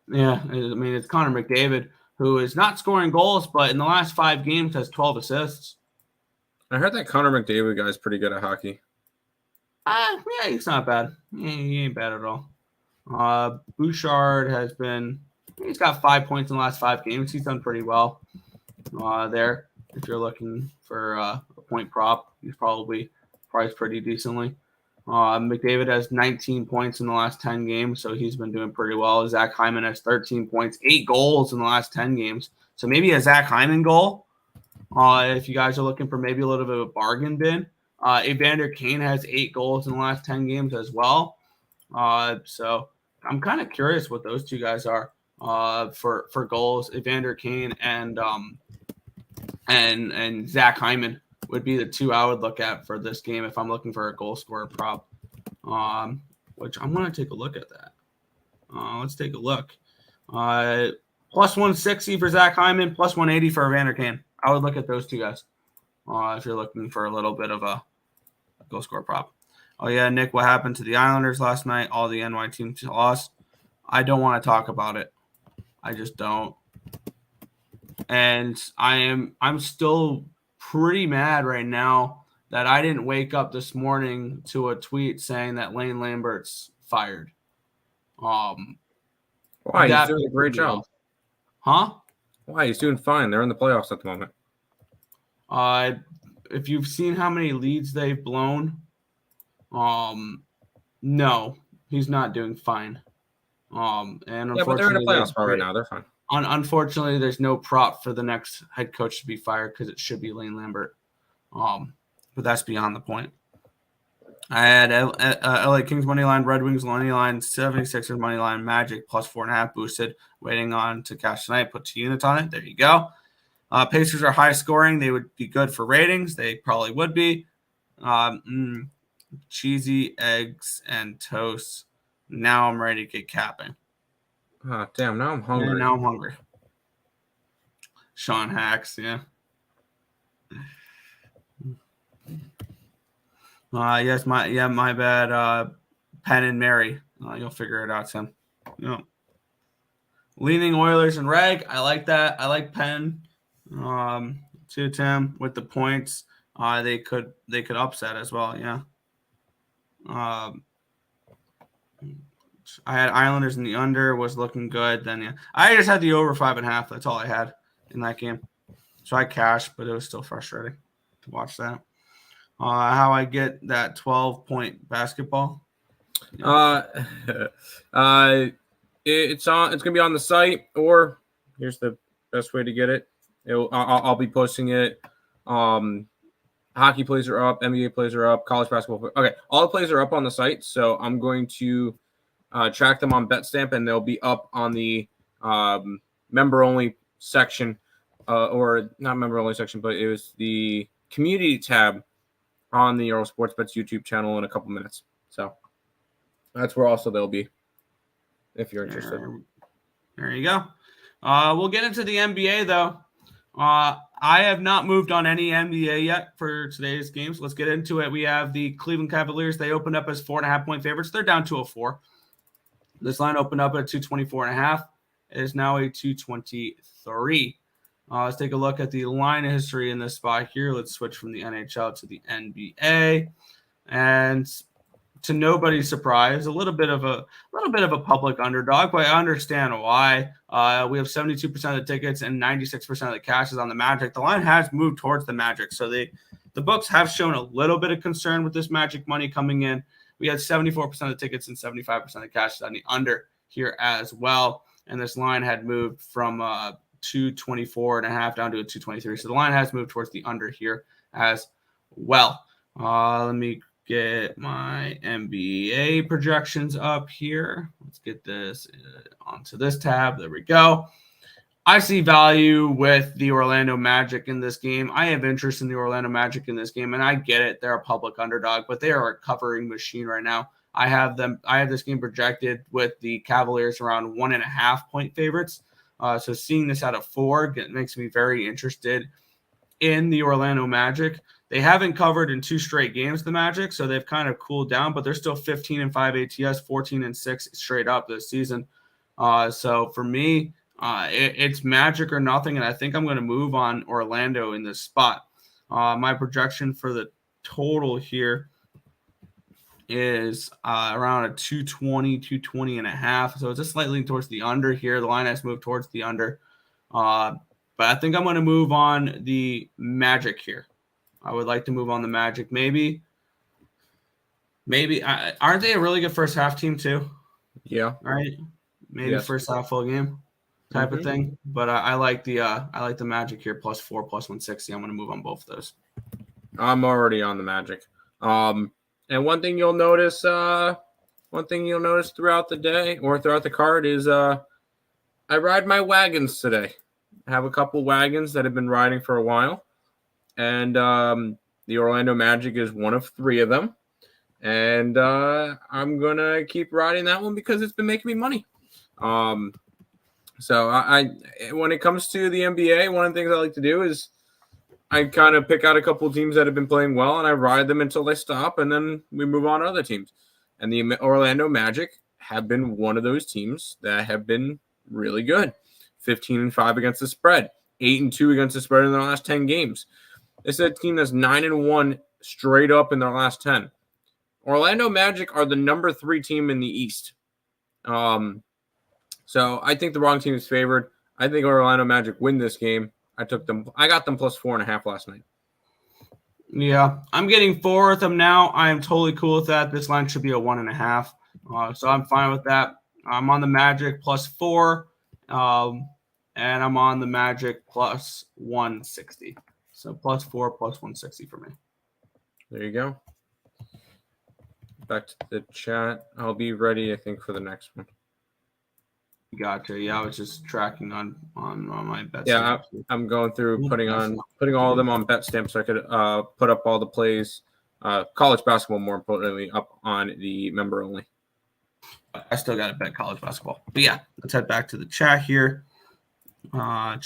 Yeah, I mean it's Connor McDavid, who is not scoring goals, but in the last 5 games has 12 assists.
I heard that Connor McDavid guy is pretty good at hockey.
Yeah, he's not bad. He ain't bad at all. Bouchard he's got 5 points in the last 5 games. He's done pretty well there. If you're looking for a point prop, he's probably priced pretty decently. McDavid has 19 points in the last 10 games, so he's been doing pretty well. Zach Hyman has 13 points, 8 goals in the last 10 games. So maybe a Zach Hyman goal if you guys are looking for maybe a little bit of a bargain bin. Evander Kane has 8 goals in the last 10 games as well. So I'm kind of curious what those two guys are for goals. Evander Kane and Zach Hyman would be the 2 I would look at for this game if I'm looking for a goal scorer prop, which I'm going to take a look at that. Let's take a look. Plus 160 for Zach Hyman, plus 180 for Evander Kane. I would look at those two guys if you're looking for a little bit of a goal scorer prop. Oh, yeah, Nick, what happened to the Islanders last night? All the NY teams lost. I don't want to talk about it. I just don't. And I'm still pretty mad right now that I didn't wake up this morning to a tweet saying that Lane Lambert's fired.
Why? He's doing a great job.
Huh?
Why? He's doing fine. They're in the playoffs at the moment.
If you've seen how many leads they've blown, no, he's not doing fine. And
yeah, but they're in a playoff spot right now. They're fine.
Unfortunately, there's no prop for the next head coach to be fired because it should be Lane Lambert. But that's beyond the point. I had LA Kings money line, Red Wings money line, 76ers money line, Magic plus 4.5 boosted, waiting on to cash tonight. Put 2 units on it. There you go. Pacers are high scoring. They would be good for ratings. They probably would be. Cheesy eggs and toast. Now I'm ready to get capping.
Oh, damn, now I'm hungry.
Yeah, now I'm hungry. Sean Hacks, yeah. Yes, my bad. Penn and Mary. You'll figure it out, Tim. Yeah. Leaning Oilers and Reg. I like that. I like Penn. To Tim with the points. They could upset as well. Yeah. I had Islanders in the under, was looking good. Then yeah, I just had the over 5.5. That's all I had in that game. So I cashed, but it was still frustrating to watch that. How I get that 12-point basketball?
It's gonna be on the site, or here's the best way to get it. I'll be posting it. Hockey plays are up, NBA plays are up, college basketball. Okay, all the plays are up on the site, so I'm going to track them on BetStamp, and they'll be up on the member only section, or not member only section, but it was the community tab on the Earle Sports Bets YouTube channel in a couple minutes. So that's where also they'll be, if you're interested.
There you go. We'll get into the NBA though. I have not moved on any NBA yet for today's games. Let's get into it. We have the Cleveland Cavaliers. They opened up as 4.5-point favorites. They're down to a 4. This line opened up at 224.5. It is now a 223. Let's take a look at the line of history in this spot here. Let's switch from the NHL to the NBA. And to nobody's surprise, a little bit of a public underdog, but I understand why. We have 72% of the tickets and 96% of the cash is on the Magic. The line has moved towards the Magic, so the books have shown a little bit of concern with this Magic money coming in. We had 74% of the tickets and 75% of the cash on the under here as well, and this line had moved from 224.5 down to a 223. So the line has moved towards the under here as well. Let me get my NBA projections up here. Let's get this onto this tab. There we go. I see value with the Orlando Magic in this game. I have interest in the Orlando Magic in this game, and I get it. They're a public underdog, but they are a covering machine right now. I have this game projected with the Cavaliers around 1.5-point favorites. So seeing this at a 4 makes me very interested in the Orlando Magic. They haven't covered in 2 straight games, the Magic, so they've kind of cooled down, but they're still 15-5 ATS, 14-6 straight up this season. So for me, it's Magic or nothing, and I think I'm going to move on Orlando in this spot. My projection for the total here is around a 220.5. So it's just slightly towards the under here. The line has moved towards the under. But I think I'm going to move on the Magic here. I would like to move on the Magic. Maybe aren't they a really good first half team too?
Yeah.
Right. Maybe
yes.
First half full game type of thing. But I like the Magic here +4 +160. I'm going to move on both of those.
I'm already on the Magic. And one thing you'll notice throughout the day or throughout the card is I ride my wagons today. I have a couple wagons that have been riding for a while. And the Orlando Magic is one of 3 of them. And I'm going to keep riding that one because it's been making me money. So I when it comes to the NBA, one of the things I like to do is I kind of pick out a couple of teams that have been playing well, and I ride them until they stop, and then we move on to other teams. And the Orlando Magic have been one of those teams that have been really good. 15-5 against the spread, 8-2 against the spread in their last 10 games. This is a team that's 9-1 straight up in their last 10. Orlando Magic are the number 3 team in the East. So I think the wrong team is favored. I think Orlando Magic win this game. I got them +4.5 last night.
Yeah, I'm getting 4 with them now. I am totally cool with that. This line should be a 1.5. So I'm fine with that. I'm on the Magic +4. and I'm on the Magic plus 160. So +4, plus 160 for me.
There you go. Back to the chat. I'll be ready, I think, for the next one.
Gotcha. Yeah, I was just tracking on my bet.
Yeah, I'm going through putting all of them on bet stamp so I could put up all the plays. College basketball, more importantly, up on the member only.
I still got to bet college basketball. But yeah, let's head back to the chat here. I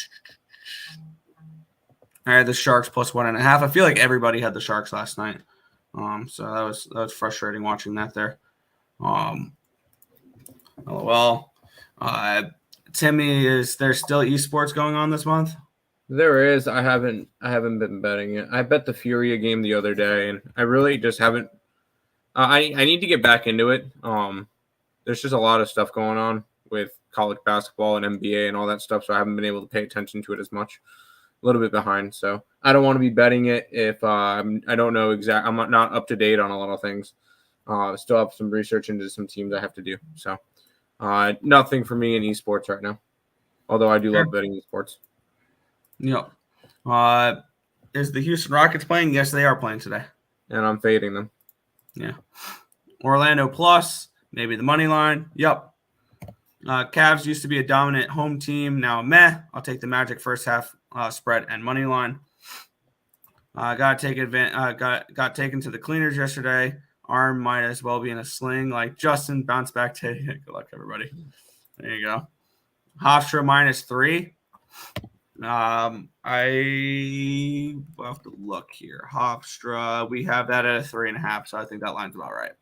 had the Sharks plus 1.5. I feel like everybody had the Sharks last night. So that was frustrating watching that there. LOL. Timmy, is there still esports going on this month?
There is. I haven't been betting it. I bet the Furia game the other day, and I really just haven't. I need to get back into it. There's just a lot of stuff going on with college basketball and NBA and all that stuff, so I haven't been able to pay attention to it as much. A little bit behind, so I don't want to be betting it if I don't know exactly. I'm not up to date on a lot of things. Still have some research into some teams I have to do. So nothing for me in esports right now. Although I do love betting esports.
Yep. Is the Houston Rockets playing? Yes, they are playing today.
And I'm fading them.
Yeah. Orlando plus, maybe the money line. Yep. Cavs used to be a dominant home team. Now meh. I'll take the Magic first half spread and money line. Got taken to the cleaners yesterday. Arm might as well be in a sling. Like Justin, bounce back today. Good luck, everybody. There you go. Hofstra -3. I will have to look here. Hofstra, we have that at a 3.5, so I think that line's about right.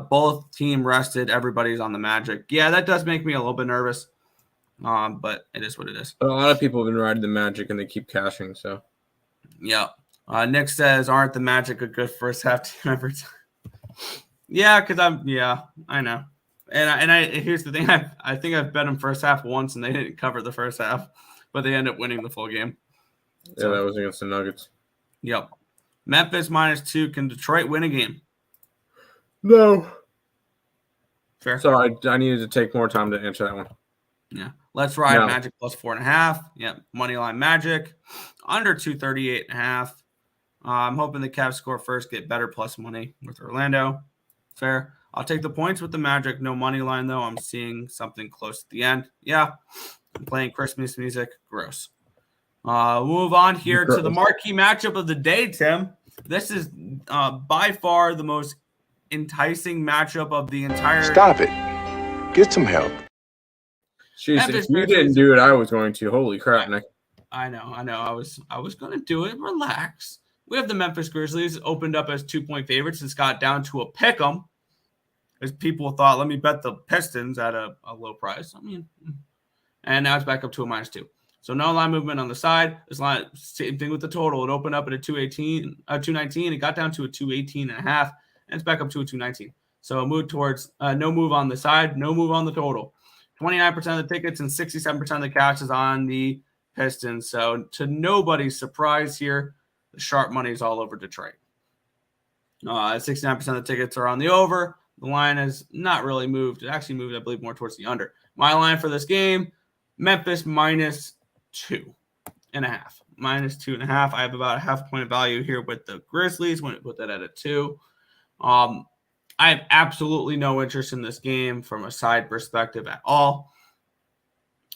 Both team rested. Everybody's on the Magic. Yeah, that does make me a little bit nervous. But it is what it is.
But a lot of people have been riding the Magic and they keep cashing. So,
yeah. Nick says, "Aren't the Magic a good first half team every time?" Yeah, because I know. And I here's the thing. I think I've bet them first half once and they didn't cover the first half, but they end up winning the full game.
Yeah, that was against the Nuggets.
Yep. Memphis -2. Can Detroit win a game?
No.
Fair.
Sorry, I needed to take more time to answer that one.
Yeah. Let's ride Magic plus 4.5. Yep. Money line Magic. Under 238.5. I'm hoping the Cavs score first, get better plus money with Orlando. Fair. I'll take the points with the Magic. No money line, though. I'm seeing something close at the end. Yeah. I'm playing Christmas music. Gross. Move on here to the marquee matchup of the day, Tim. This is by far the most enticing matchup of the entire.
Stop it. Get some help.
Jeez, if you didn't do it, I was going to. Holy crap, Nick.
I know. I was going to do it. Relax. We have the Memphis Grizzlies opened up as 2-point favorites. It's got down to a pick 'em. As people thought, let me bet the Pistons at a low price. And now it's back up to a -2. So no line movement on the side. This line, same thing with the total. It opened up at a 219. It got down to a 218.5, and it's back up to a 219. So a move towards no move on the side, no move on the total. 29% of the tickets and 67% of the cash is on the Pistons. So to nobody's surprise here, the sharp money is all over Detroit. 69% of the tickets are on the over. The line has not really moved. It actually moved, I believe, more towards the under. My line for this game, Memphis -2.5. -2.5. I have about a half point of value here with the Grizzlies when I put that at a 2. I have absolutely no interest in this game from a side perspective at all.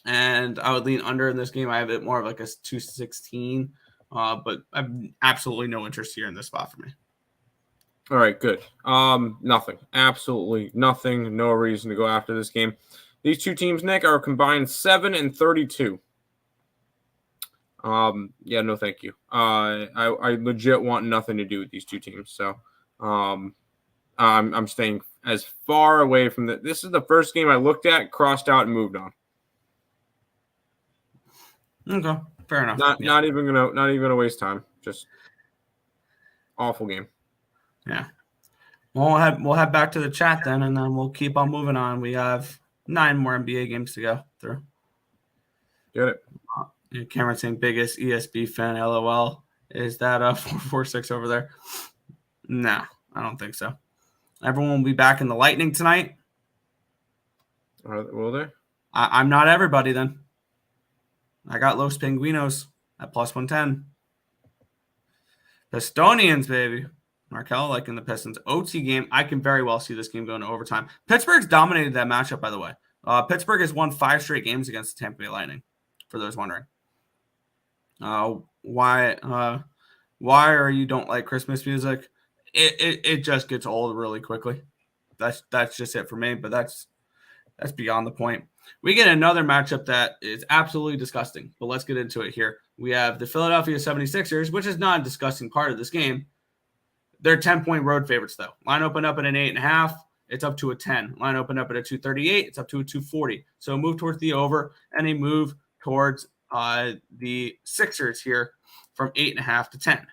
And I would lean under in this game. I have it more of like a 216. But I have absolutely no interest here in this spot for me.
All right, good. Nothing. Absolutely nothing. No reason to go after this game. These two teams, Nick, are combined 7-32. Yeah, no, thank you. I legit want nothing to do with these two teams. So, I'm staying as far away from that. This is the first game I looked at, crossed out, and moved on.
Okay, fair enough.
Not even gonna waste time. Just awful game.
Yeah. We'll head back to the chat then, and then we'll keep on moving on. We have 9 more NBA games to go through.
Get it.
Cameron saying biggest ESB fan, LOL. Is that a 446 over there? No, I don't think so. Everyone will be back in the Lightning tonight.
Will they?
I'm not everybody then. I got Los Pinguinos at plus 110. Pistonians, baby. Markel liking the Pistons. OT game. I can very well see this game going to overtime. Pittsburgh's dominated that matchup, by the way. Pittsburgh has won 5 straight games against the Tampa Bay Lightning, for those wondering. Why are you don't like Christmas music? It just gets old really quickly. That's just it for me, but that's beyond the point. We get another matchup that is absolutely disgusting, but let's get into it here. We have the Philadelphia 76ers, which is not a disgusting part of this game. They're 10-point road favorites, though. Line opened up at an 8.5. It's up to a 10. Line opened up at a 238. It's up to a 240. So a move towards the over and a move towards the Sixers here from 8.5 to 10.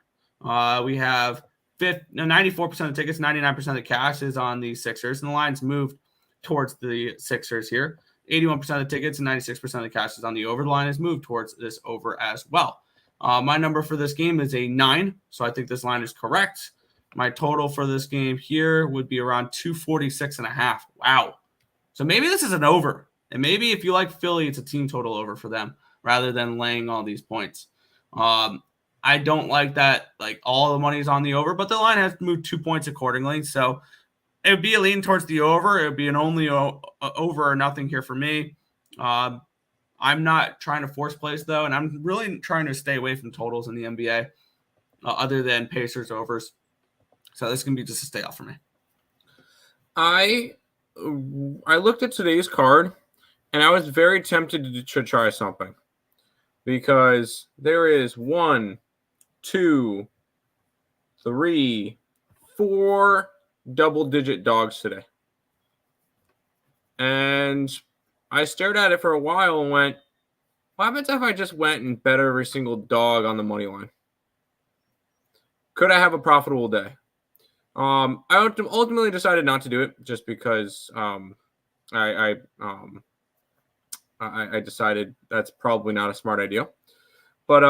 We have 94% of the tickets, 99% of the cash is on the Sixers, and the line's moved towards the Sixers here. 81% of the tickets and 96% of the cash is on the over. The line is moved towards this over as well. My number for this game is a 9, so I think this line is correct. My total for this game here would be around 246.5. Wow. So maybe this is an over. And maybe if you like Philly, it's a team total over for them rather than laying all these points. I don't like that, like all the money's on the over, but the line has moved 2 points accordingly. So it would be a lean towards the over. It would be an only over or nothing here for me. I'm not trying to force plays, though, and I'm really trying to stay away from totals in the NBA other than Pacers overs. So this can be just a stay off for me.
I looked at today's card, and I was very tempted to try something because there is 1, 2, 3, 4 double-digit dogs today. And I stared at it for a while and went, what happens if I just went and bet every single dog on the money line? Could I have a profitable day? I ultimately decided not to do it just because I decided that's probably not a smart idea. But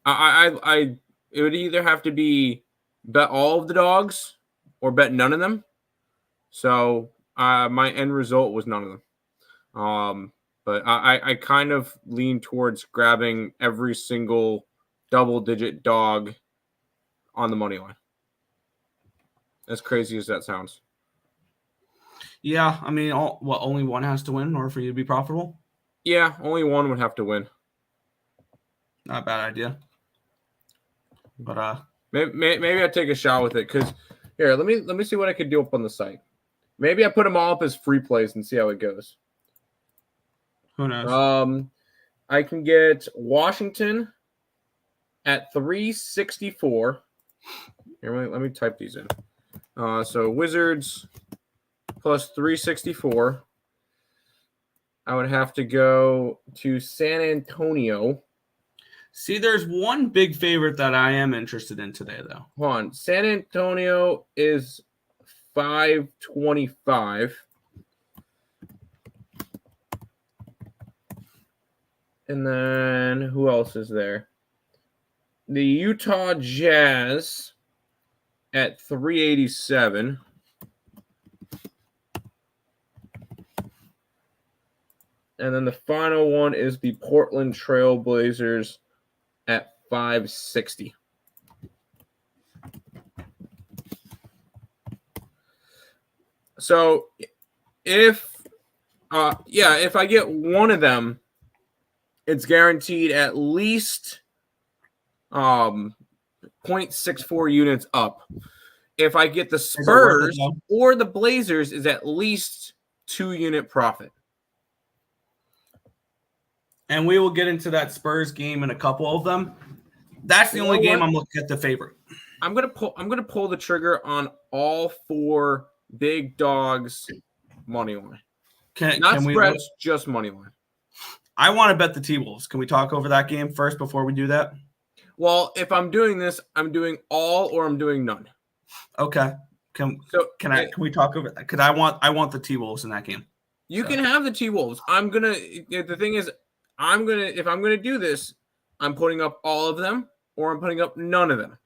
it would either have to be bet all of the dogs or bet none of them. So my end result was none of them. But I kind of lean towards grabbing every single double-digit dog on the money line. As crazy as that sounds.
Yeah, I mean, only one has to win in order for you to be profitable?
Yeah, only one would have to win.
Not a bad idea. But
maybe I take a shot with it because here, let me see what I could do up on the site. Maybe I put them all up as free plays and see how it goes.
Who knows?
I can get Washington at 364. Here, let me type these in. So Wizards plus 364. I would have to go to San Antonio.
See, there's one big favorite that I am interested in today, though.
Hold on. San Antonio is 525. And then who else is there? The Utah Jazz at 387. And then the final one is the Portland Trail Blazers at 560. So if I get one of them, it's guaranteed at least 0.64 units up. If I get the Spurs or the Blazers, is at least 2-unit profit.
And we will get into that Spurs game in a couple of them. That's the only game I'm looking at the favorite.
I'm gonna pull the trigger on all 4 big dogs money line. Not spreads, just money line.
I want to bet the T-Wolves. Can we talk over that game first before we do that?
Well, if I'm doing this, I'm doing all or I'm doing none.
Okay. Can we talk over that? Because I want the T-Wolves in that game.
You can have the T-Wolves. The thing is, if I'm gonna do this, I'm putting up all of them or I'm putting up none of them.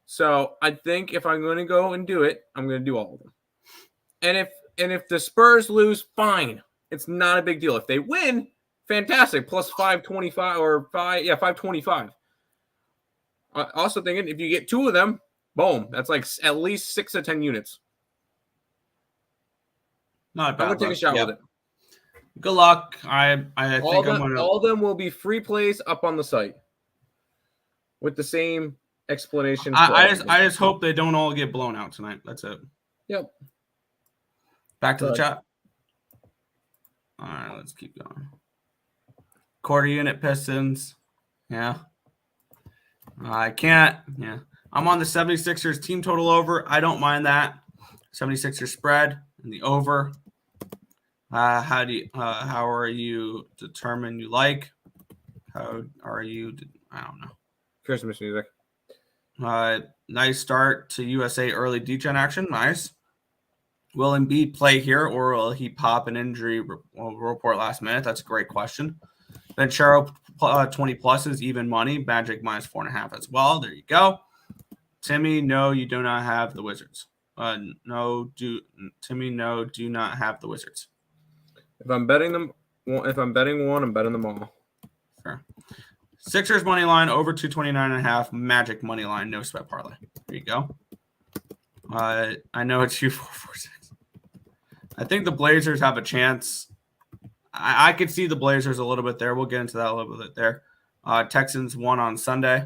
So I think if I'm gonna go and do it, I'm gonna do all of them. And if the Spurs lose, fine. It's not a big deal. If they win, fantastic. Plus 525 or 525. Also thinking if you get 2 of them, boom, that's like at least 6 to 10 units.
Not bad.
I'm gonna take a shot with it.
Good luck. I think I'm gonna.
All of them will be free plays up on the site with the same explanation.
I just hope they don't all get blown out tonight. That's it.
Yep.
Back to the chat. All right, let's keep going. Quarter unit Pistons. Yeah. I can't. Yeah. I'm on the 76ers team total over. I don't mind that. 76ers spread and the over. How are you determine you like? How are you? I don't know.
Christmas music.
Nice start to USA early degen action. Nice. Will Embiid play here, or will he pop an injury report last minute? That's a great question. Ventura 20 plus is even money. Magic minus 4.5 as well. There you go. Timmy, no, you do not have the Wizards. Timmy, no, do not have the Wizards.
If I'm betting one, I'm betting them all.
Sure. Sixers money line over 229.5. Magic money line, no sweat parlay. There you go. I know it's you 446. I think the Blazers have a chance. I could see the Blazers a little bit there. We'll get into that a little bit there. Texans won on Sunday.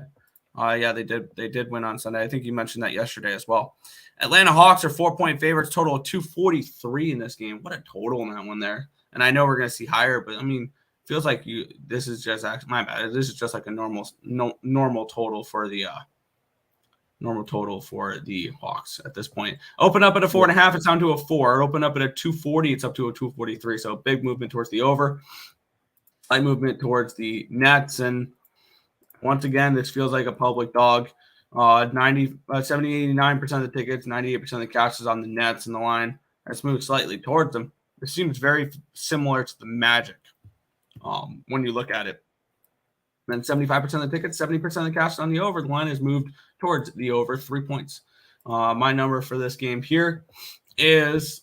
Yeah, they did. They did win on Sunday. I think you mentioned that yesterday as well. Atlanta Hawks are 4-point favorites. Total of 243 in this game. What a total in that one there. And I know we're going to see higher, but I mean, feels like this is just actually my bad. This is just like a normal total for the Hawks at this point. Open up at a 4.5, it's down to a 4. Open up at a 240, it's up to a 243. So big movement towards the over. Slight movement towards the Nets. And once again, this feels like a public dog. 89% of the tickets, 98% of the cash is on the Nets and the line. Let's move slightly towards them. It seems very similar to the Magic when you look at it. Then 75% of the tickets, 70% of the cash on the over. The line has moved towards the over 3 points. My number for this game here feels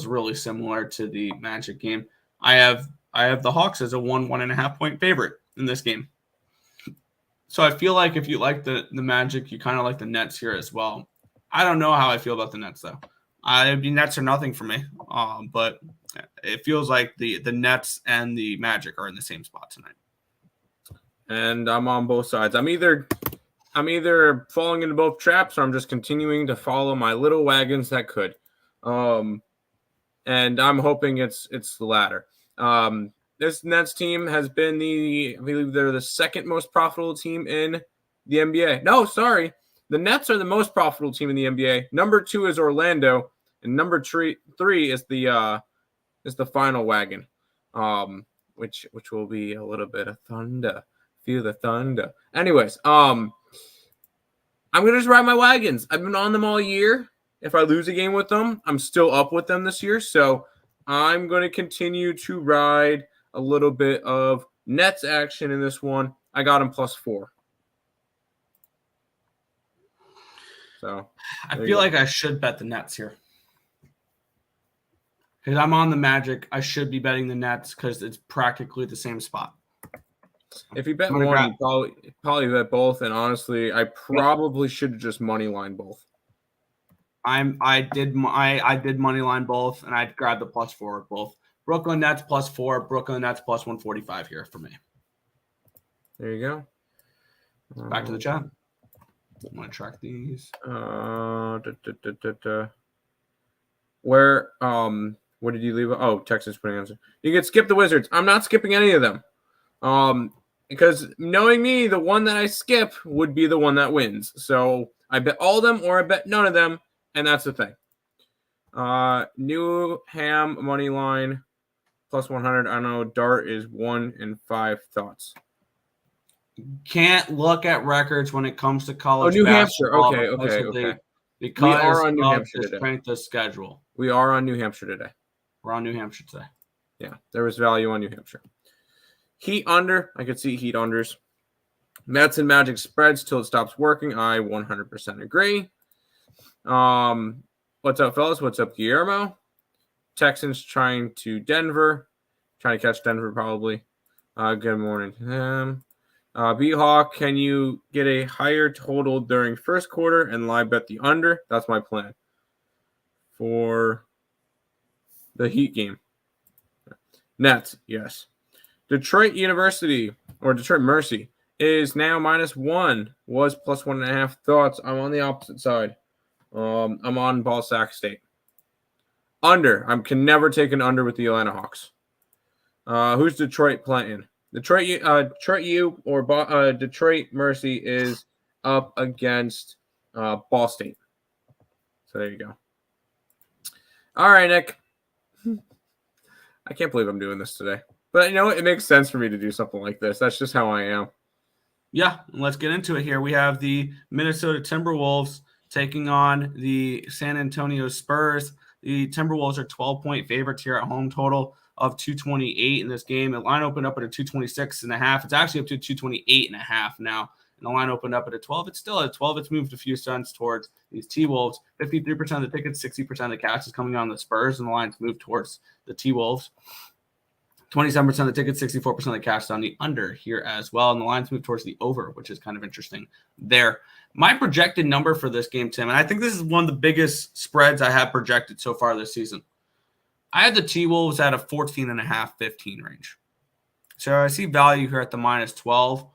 really similar to the Magic game. I have the Hawks as a 1.5 point favorite in this game. So I feel like if you like the Magic, you kind of like the Nets here as well. I don't know how I feel about the Nets though. The Nets are nothing for me, but it feels like the Nets and the Magic are in the same spot tonight.
And I'm on both sides. I'm either falling into both traps, or I'm just continuing to follow my little wagons that could. And I'm hoping it's the latter. This Nets team has been I believe they're the second most profitable team in the NBA. No, sorry. The Nets are the most profitable team in the NBA. Number 2 is Orlando, and number 3 is the final wagon, which will be a little bit of thunder. Feel the thunder. Anyways, I'm gonna just ride my wagons. I've been on them all year. If I lose a game with them, I'm still up with them this year. So I'm gonna continue to ride a little bit of Nets action in this one. I got them +4. So
I feel like I should bet the Nets here. Because I'm on the Magic. I should be betting the Nets because it's practically the same spot.
If you bet one, you probably bet both. And honestly, I probably should have just money line both.
I did money line both, and I grabbed the +4 of both. Brooklyn Nets +4, Brooklyn Nets +145 here for me.
There you go.
Back to the chat. I'm gonna track these.
Where what did you leave? Oh, Texas putting answer. You can skip the Wizards. I'm not skipping any of them. Because knowing me, the one that I skip would be the one that wins. So I bet all of them or I bet none of them, and that's the thing. New Ham money line +100. I know Dart is 1 in 5 thoughts.
Can't look at records when it comes to college.
New Hampshire. Okay.
Because
we are on New
of
Hampshire
the
today.
strength of schedule.
We are on New Hampshire today.
We're on New Hampshire today.
Yeah, there was value on New Hampshire. Heat under. I could see Heat unders. Nets and Magic spreads till it stops working. I 100% agree. What's up, fellas? What's up, Guillermo? Texans trying to catch Denver probably. Good morning. B-Hawk, can you get a higher total during first quarter and live bet the under? That's my plan for the Heat game. Nets, yes. Detroit University or Detroit Mercy is now -1. Was +1.5. Thoughts? I'm on the opposite side. I'm on Ball Sack State. Under. I can never take an under with the Atlanta Hawks. Who's Detroit playing? Detroit U or Detroit Mercy is up against Ball State. So there you go. All right, Nick. I can't believe I'm doing this today. But, it makes sense for me to do something like this. That's just how I am.
Yeah, let's get into it here. We have the Minnesota Timberwolves taking on the San Antonio Spurs. The Timberwolves are 12-point favorites here at home, total of 228 in this game. The line opened up at a 226.5. It's actually up to 228.5 now. And the line opened up at a 12. It's still at 12. It's moved a few cents towards these T-Wolves. 53% of the tickets, 60% of the cash is coming on the Spurs, and the line's moved towards the T-Wolves. 27% of the tickets, 64% of the cash is on the under here as well. And the line's moved towards the over, which is kind of interesting there. My projected number for this game, Tim, and I think this is one of the biggest spreads I have projected so far this season. I had the T-Wolves at a 14.5, 15 range. So I see value here at the -12.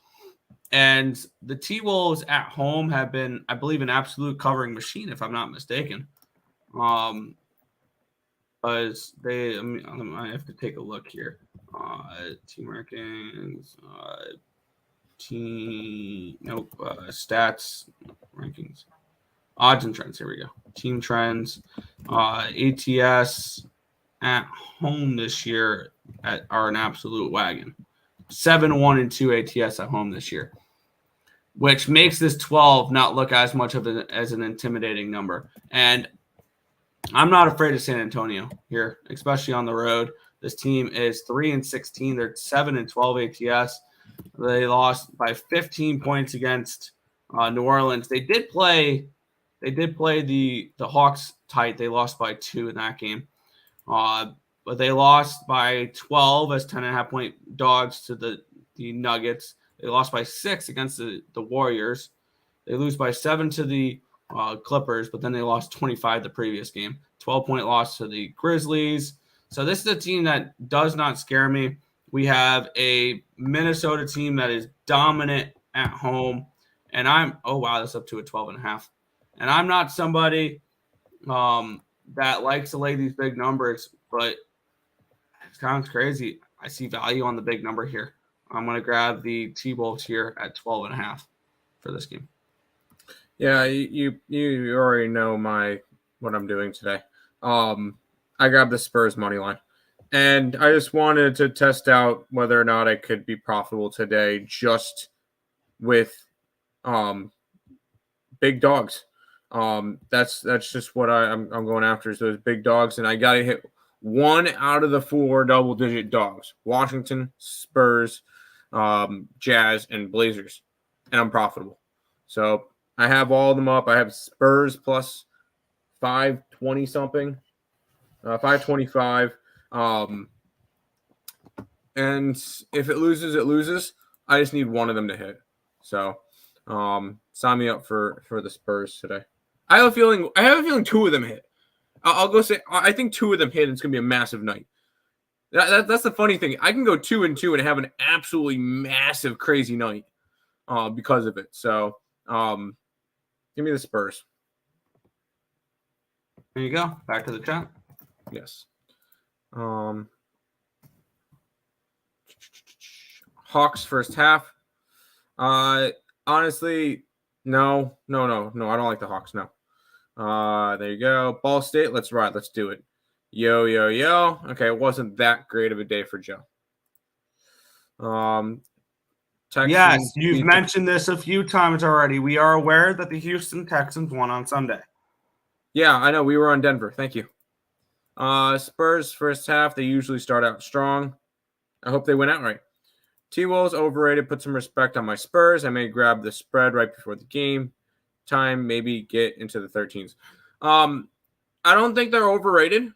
And the T-Wolves at home have been, I believe, an absolute covering machine, if I'm not mistaken. Because I have to take a look here. Team rankings, stats, rankings, odds and trends. Here we go. Team trends, ATS at home this year are an absolute wagon. 7-1-2 ATS at home this year, which makes this 12 not look as much of as an intimidating number. And I'm not afraid of San Antonio here, especially on the road. This team is 3-16. They're 7-12 ATS. They lost by 15 points against New Orleans. They did play the Hawks tight. They lost by 2 in that game. But they lost by 12 as 10.5-point dogs to the Nuggets. They lost by 6 against the Warriors. They lose by 7 to the Clippers, but then they lost 25 the previous game. 12-point loss to the Grizzlies. So this is a team that does not scare me. We have a Minnesota team that is dominant at home. And that's up to a 12.5. And I'm not somebody that likes to lay these big numbers, but it sounds crazy. I see value on the big number here. I'm going to grab the T-Wolves here at 12.5 for this game.
Yeah, you already know what I'm doing today. I grabbed the Spurs money line, and I just wanted to test out whether or not I could be profitable today just with big dogs. That's just what I'm going after is those big dogs, and I got to hit 1 out of the 4 double-digit dogs: Washington, Spurs, Jazz, and Blazers, and I'm profitable. So I have all of them up. I have Spurs plus 520 something, 525. And if it loses, it loses. I just need one of them to hit. So sign me up for the Spurs today. I have a feeling 2 of them hit. I'll go say I think 2 of them hit, and it's gonna be a massive night. That's the funny thing. I can go 2-2 and have an absolutely massive, crazy night because of it. So give me the Spurs.
There you go. Back to the chat.
Yes. Hawks first half. Honestly, no. I don't like the Hawks. No. There you go. Ball State. Let's ride. Let's do it. Yo. Okay, it wasn't that great of a day for Joe.
Texans, yes, you've mentioned this a few times already. We are aware that the Houston Texans won on Sunday.
Yeah, I know. We were on Denver. Thank you. Spurs first half. They usually start out strong. I hope they win outright. T-Wolves overrated. Put some respect on my Spurs. I may grab the spread right before the game time. Maybe get into the 13s. I don't think they're overrated.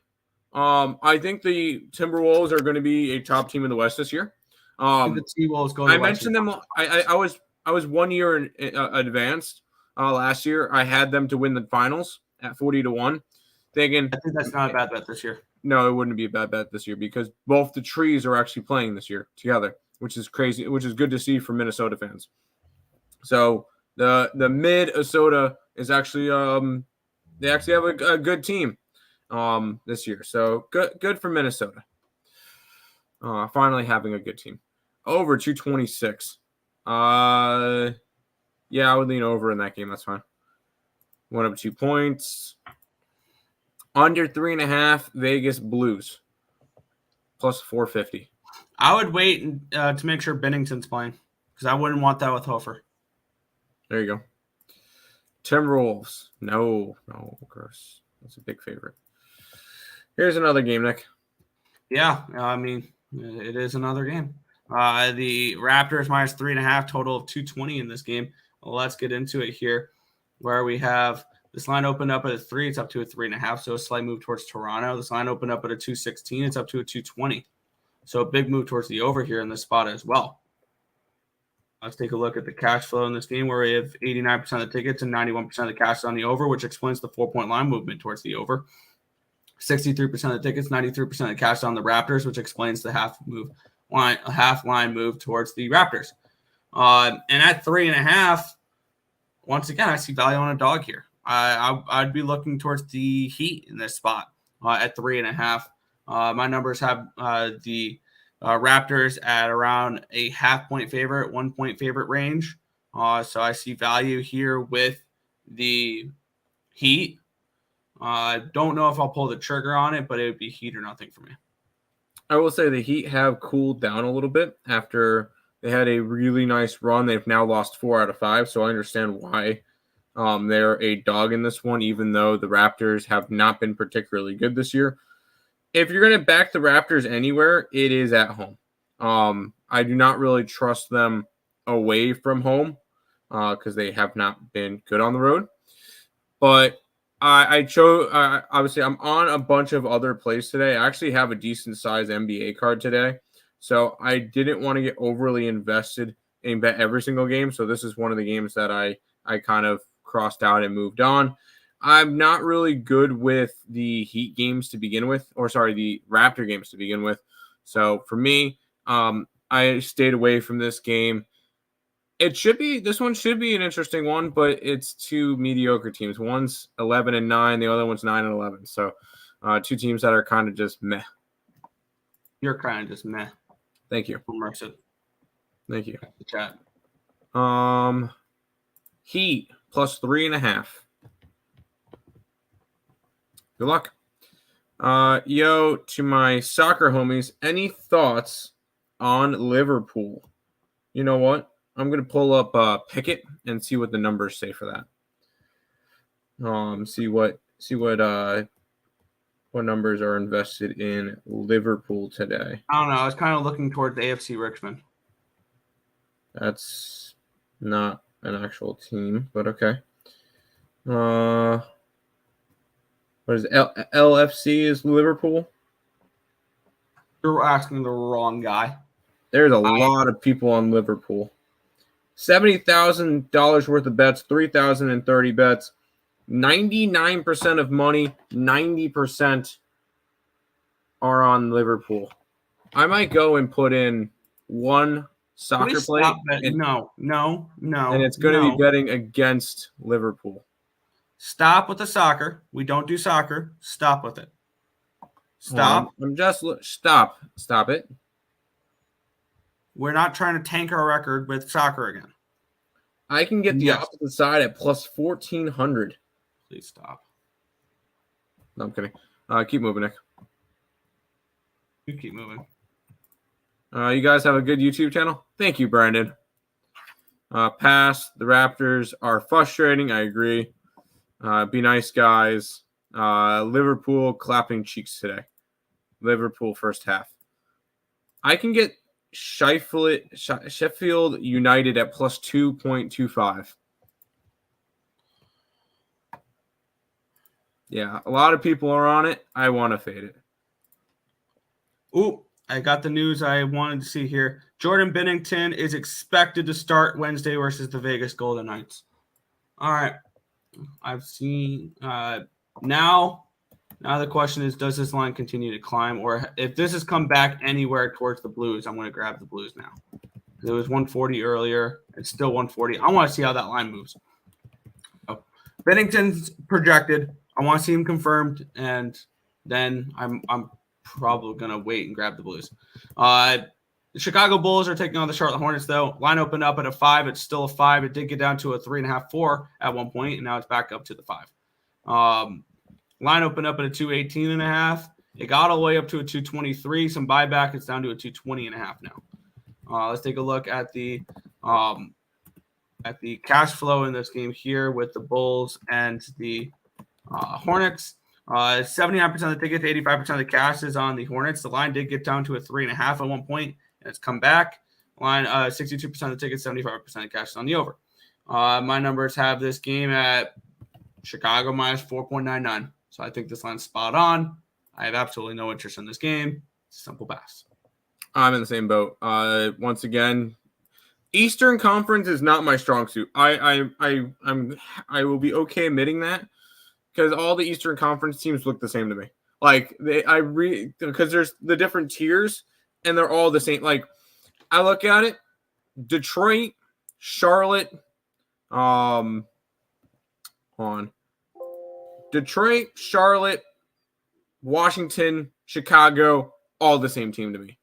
I think the Timberwolves are going to be a top team in the West this year.
The T-Wolves go.
I mentioned them. I was 1 year in advanced last year. I had them to win the finals at 40-1. Thinking,
I think that's not a bad bet this year.
No, it wouldn't be a bad bet this year because both the trees are actually playing this year together, which is crazy, which is good to see for Minnesota fans. So the Minnesota is actually they actually have a good team this year. So good for Minnesota. Finally having a good team. Over 226. Yeah, I would lean over in that game. That's fine. 1 up 2 points. Under 3.5, Vegas Blues. Plus 450.
I would wait to make sure Bennington's playing because I wouldn't want that with Hofer.
There you go. Timberwolves. No, gross. That's a big favorite. Here's another game, Nick.
Yeah, I mean, it is another game. The Raptors minus 3.5, total of 220 in this game. Well, let's get into it here, where we have this line opened up at a 3. It's up to a 3.5, so a slight move towards Toronto. This line opened up at a 216. It's up to a 220. So a big move towards the over here in this spot as well. Let's take a look at the cash flow in this game, where we have 89% of the tickets and 91% of the cash on the over, which explains the 4-point line movement towards the over. 63% of the tickets, 93% of the cash on the Raptors, which explains the half line move towards the Raptors. And at 3.5, once again, I see value on a dog here. I'd be looking towards the Heat in this spot at 3.5. My numbers have the Raptors at around a half-point favorite, 1-point favorite range. So I see value here with the Heat. Don't know if I'll pull the trigger on it, but it would be Heat or nothing for me.
I will say the Heat have cooled down a little bit after they had a really nice run. They've now lost 4 out of 5, so I understand why they're a dog in this one, even though the Raptors have not been particularly good this year. If you're going to back the Raptors anywhere, it is at home. I do not really trust them away from home because they have not been good on the road. But I chose, obviously, I'm on a bunch of other plays today. I actually have a decent-sized NBA card today. So I didn't want to get overly invested and bet every single game. So this is one of the games that I kind of crossed out and moved on. I'm not really good with the Heat games to begin with, the Raptor games to begin with. So for me, I stayed away from this game. This one should be an interesting one, but it's 2 mediocre teams. One's 11-9, the other one's 9-11. So 2 teams that are kind of just meh.
You're kind of just meh.
Thank you.
Immersive.
Thank you.
The chat.
Heat plus 3.5. Good luck. To my soccer homies, any thoughts on Liverpool? You know what? I'm going to pull up Pickett and see what the numbers say for that. See what numbers are invested in Liverpool today.
I don't know. I was kind of looking toward the AFC Richmond.
That's not an actual team, but okay. What is LFC is Liverpool?
You're asking the wrong guy.
There's a lot of people on Liverpool. $70,000 worth of bets, 3,030 bets, 99% of money, 90% are on Liverpool. I might go and put in one soccer play.
No.
And it's going to be betting against Liverpool.
Stop with the soccer. We don't do soccer. Stop with it. Stop.
Stop it.
We're not trying to tank our record with soccer again.
I can get the opposite side at plus 1,400.
Please stop.
No, I'm kidding. Keep moving, Nick.
You keep moving.
You guys have a good YouTube channel? Thank you, Brandon. Pass. The Raptors are frustrating. I agree. Be nice, guys. Liverpool clapping cheeks today. Liverpool first half. I can get Sheffield United at plus 2.25. Yeah, a lot of people are on it. I want to fade it.
Ooh, I got the news I wanted to see here. Jordan Binnington is expected to start Wednesday versus the Vegas Golden Knights. All right. I've seen now the question is, does this line continue to climb? Or if this has come back anywhere towards the Blues, I'm going to grab the Blues now. It was 140 earlier. It's still 140. I want to see how that line moves. Oh, Binnington's projected. I want to see him confirmed, and then I'm probably going to wait and grab the Blues. The Chicago Bulls are taking on the Charlotte Hornets, though. Line opened up at a 5. It's still a 5. It did get down to a 3.5, 4 at one point, and now it's back up to the 5. Line opened up at a 218.5. It got all the way up to a 223. Some buyback. It's down to a 220.5 now. Let's take a look at the cash flow in this game here with the Bulls and the Hornets. 79% of the tickets, 85% of the cash is on the Hornets. The line did get down to a 3.5 at one point, and it's come back. Line 62% of the tickets, 75% of the cash is on the over. My numbers have this game at Chicago minus 4.99. So I think this line's spot on. I have absolutely no interest in this game. It's a simple pass.
I'm in the same boat. Once again, Eastern Conference is not my strong suit. I will be okay admitting that because all the Eastern Conference teams look the same to me. Like because there's the different tiers and they're all the same. Like I look at it, Detroit, Charlotte, Detroit, Charlotte, Washington, Chicago, all the same team to me.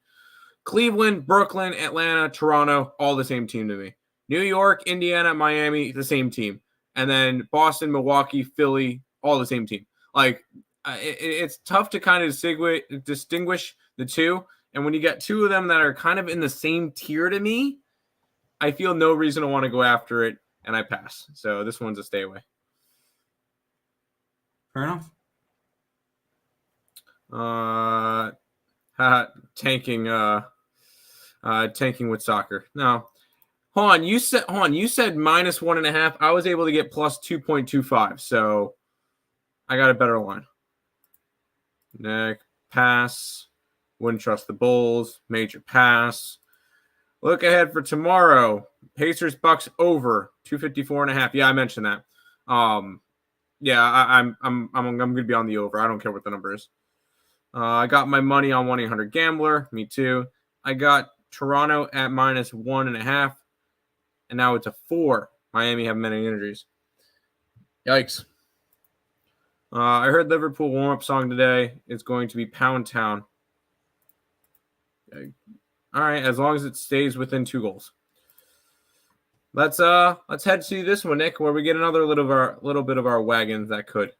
Cleveland, Brooklyn, Atlanta, Toronto, all the same team to me. New York, Indiana, Miami, the same team. And then Boston, Milwaukee, Philly, all the same team. Like, it's tough to kind of distinguish the two. And when you get two of them that are kind of in the same tier to me, I feel no reason to want to go after it, and I pass. So this one's a stay away.
Fair enough.
Tanking with soccer. No. Juan, you said minus 1.5. I was able to get plus 2.25, so I got a better line. Nick, pass. Wouldn't trust the Bulls. Major pass. Look ahead for tomorrow. Pacers Bucks over 254.5. Yeah, I mentioned that. Yeah, I'm gonna be on the over. I don't care what the number is. I got my money on 1-800-GAMBLER. Me too. I got Toronto at minus 1.5. And now it's a 4. Miami have many injuries. Yikes. I heard Liverpool warm-up song today. It's going to be Pound Town. Okay. All right, as long as it stays within 2 goals. Let's head to this one, Nick, where we get another little bit of our wagons that could.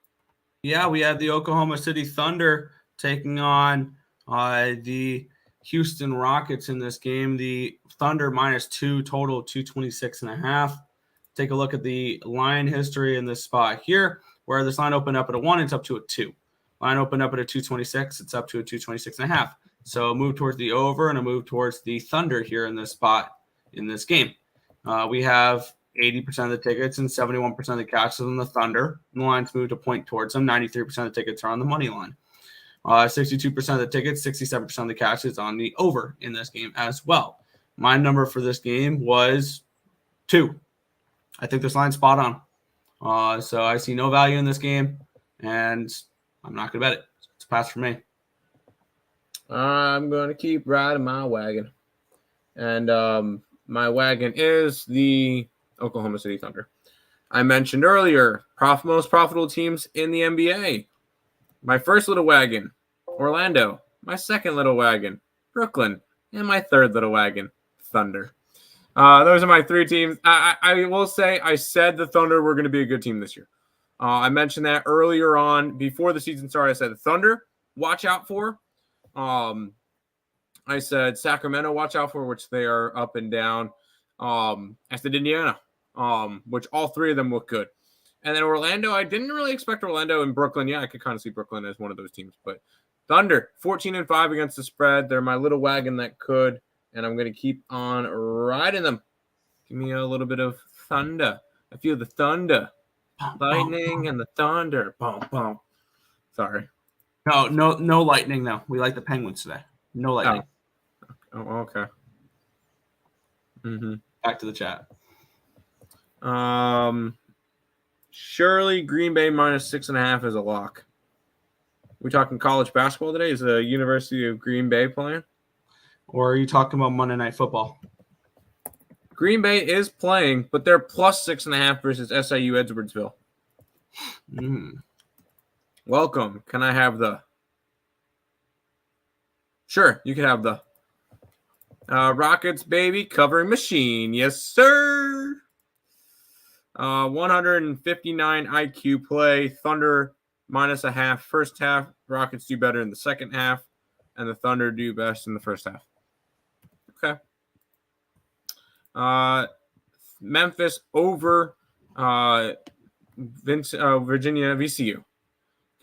Yeah, we have the Oklahoma City Thunder taking on the Houston Rockets in this game. The Thunder minus 2, total 226.5. Take a look at the line history in this spot here, where this line opened up at a 1, it's up to a 2. Line opened up at a 226, it's up to a 226.5. So a move towards the over and a move towards the Thunder here in this spot in this game. We have 80% of the tickets and 71% of the cash is on the Thunder. And the lines move to point towards them. 93% of the tickets are on the money line. 62% of the tickets, 67% of the cash is on the over in this game as well. My number for this game was 2. I think this line's spot on. So I see no value in this game, and I'm not going to bet it. It's a pass for me.
I'm going to keep riding my wagon. And my wagon is the Oklahoma City Thunder. I mentioned earlier, most profitable teams in the NBA. My first little wagon, Orlando. My second little wagon, Brooklyn. And my third little wagon, Thunder. Those are my 3 teams. I will say I said the Thunder were going to be a good team this year. I mentioned that earlier on before the season started. I said the Thunder, watch out for. I said Sacramento, watch out for, which they are up and down. I said Indiana, which all 3 of them look good. And then Orlando, I didn't really expect Orlando and Brooklyn. Yeah, I could kind of see Brooklyn as one of those teams. But Thunder, 14-5 against the spread. They're my little wagon that could. And I'm going to keep on riding them. Give me a little bit of thunder. I feel the thunder. Lightning and the thunder. Boom, boom. Sorry.
No lightning, though. We like the Penguins today. No lightning.
Oh, okay.
Back to the chat.
Surely Green Bay minus 6.5 is a lock. We talking college basketball today? Is the University of Green Bay playing?
Or are you talking about Monday Night Football?
Green Bay is playing, but they're plus 6.5 versus SIU Edwardsville. Welcome. Can I have the? Sure, you can have the Rockets, baby, covering machine. Yes, sir. 159 IQ play. Thunder minus a half. First half. Rockets do better in the second half. And the Thunder do best in the first half. Okay. Memphis over Virginia VCU.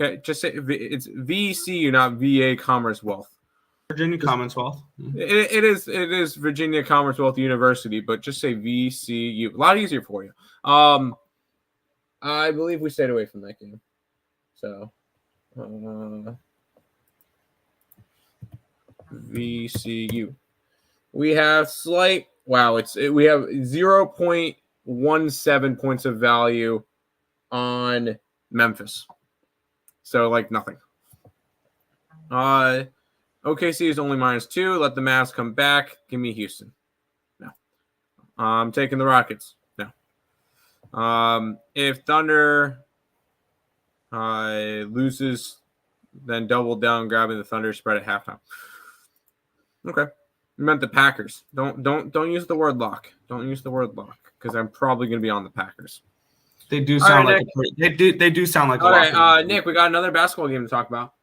Okay, just say it's VCU, not VA Commonwealth.
Virginia Commonwealth.
It is Virginia Commonwealth University, but just say VCU. A lot easier for you. I believe we stayed away from that game. So VCU. We have we have 0.17 points of value on Memphis. So like nothing. OKC is only -2. Let the Mavs come back. Give me Houston. No. I'm taking the Rockets. No. If Thunder loses, then double down, grabbing the Thunder spread at halftime. Okay. You meant the Packers. Don't use the word lock. Don't use the word lock because I'm probably going to be on the Packers.
They do sound like they do sound like.
All right, Nick, we got another basketball game to talk about.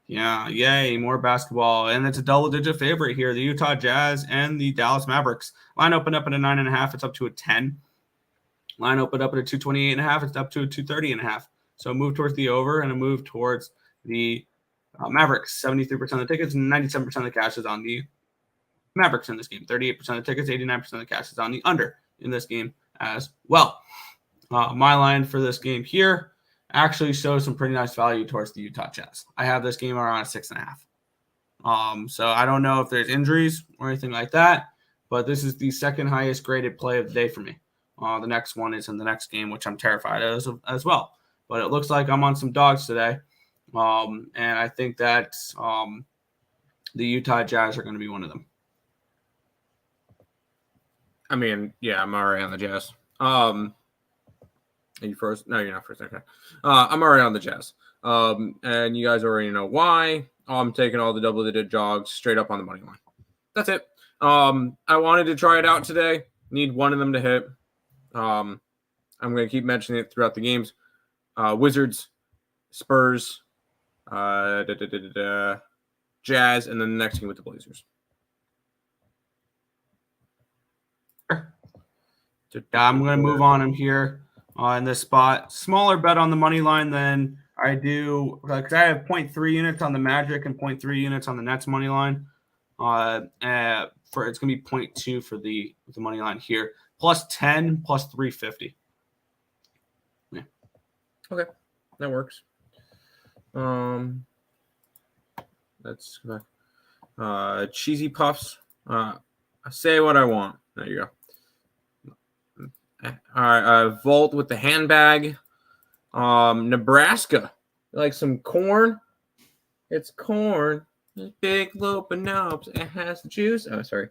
Yeah, yay, more basketball. And it's a double-digit favorite here, the Utah Jazz and the Dallas Mavericks. Line opened up at a 9.5. It's up to a 10. Line opened up at a 228.5. It's up to a 230.5. So a move towards the over and a move towards the Mavericks. 73% of the tickets and 97% of the cash is on the Mavericks in this game. 38% of the tickets, 89% of the cash is on the under in this game as well. My line for this game here actually shows some pretty nice value towards the Utah Jazz. I have this game around a 6.5. So I don't know if there's injuries or anything like that, but this is the second highest graded play of the day for me. The next one is in the next game, which I'm terrified of as well. But it looks like I'm on some dogs today. And I think that the Utah Jazz are going to be one of them.
I mean, yeah, I'm already on the Jazz. Are you first? No, you're not first. Okay. I'm already on the Jazz. And you guys already know why. I'm taking all the double-digit jogs straight up on the money line. That's it. I wanted to try it out today. Need one of them to hit. I'm going to keep mentioning it throughout the games. Wizards, Spurs, Jazz, and then the next game with the Blazers.
I'm going to move on him here in this spot. Smaller bet on the money line than I do, because I have 0.3 units on the Magic and 0.3 units on the Nets money line. It's going to be 0.2 for the money line here. Plus 10, plus 350. Yeah.
Okay, that works. Let's go back. Cheesy puffs. I say what I want. There you go. All right, Volt with the handbag. Nebraska, like some corn. It's corn. Big loaf of knobs. It has the juice. Oh, sorry.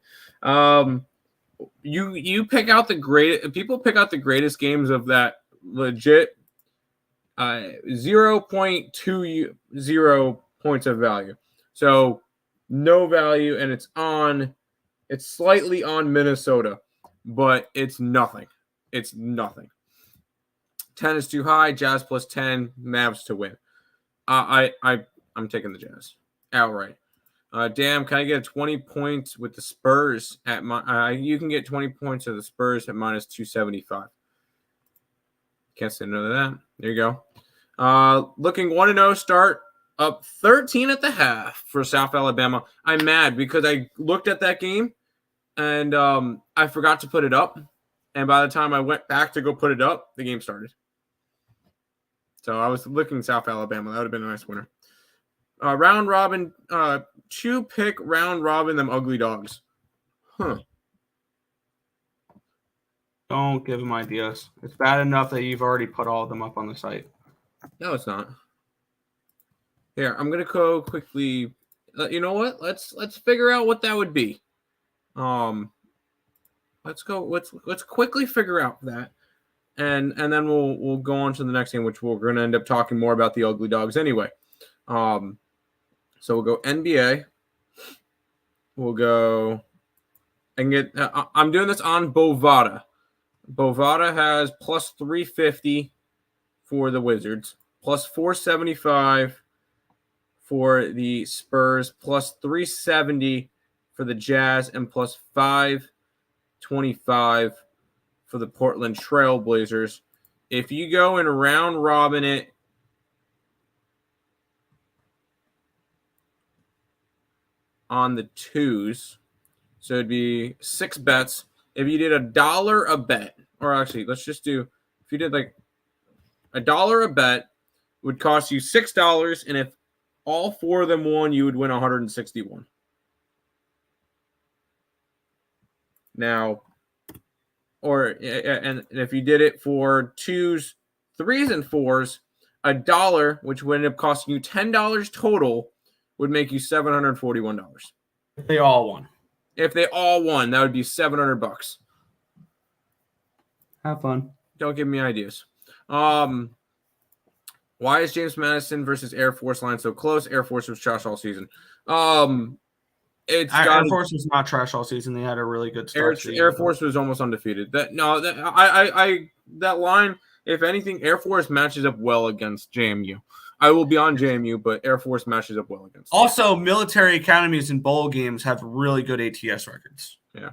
You pick out the great. People pick out the greatest games of that legit. 0.20 points of value. So no value, and it's slightly on Minnesota, but it's nothing. It's nothing. 10 is too high. Jazz plus 10. Mavs to win. I'm taking the Jazz outright. Damn, can I get 20 points with the Spurs at my? You can get 20 points of the Spurs at minus 275. Can't say no to that. There you go. Looking 1-0 start, up 13 at the half for South Alabama. I'm mad because I looked at that game and I forgot to put it up. And by the time I went back to go put it up, the game started. So I was looking South Alabama. That would have been a nice winner. Round robin, 2-pick round robin, them ugly dogs. Huh.
Don't give them ideas. It's bad enough that you've already put all of them up on the site.
No, it's not. Here, I'm gonna go quickly. You know what? Let's figure out what that would be. Let's go. Let's quickly figure out that, and then we'll go on to the next game, which we're gonna end up talking more about the ugly dogs anyway. So we'll go NBA. We'll go and get. I'm doing this on Bovada. Bovada has plus 350 for the Wizards, plus 475 for the Spurs, plus 370 for the Jazz, and plus 525 for the Portland Trail Blazers. If you go and round robin it on the twos, so it'd be 6 bets. If you did $1 a bet, or actually, let's just do, if you did like $1 a bet, would cost you $6, and if all 4 of them won, you would win 161. Now, and if you did it for 2s, 3s, and 4s, $1, which would end up costing you $10 total, would make you $741.
If they all won.
If they all won, that would be $700.
Have fun.
Don't give me ideas. Why is James Madison versus Air Force line so close? Air Force was trash all season. Air
Force was not trash all season. They had a really good start.
Air Force was almost undefeated. That line, if anything, Air Force matches up well against JMU. I will be on JMU, but Air Force matches up well against.
Also, military academies and bowl games have really good ATS records.
Yeah.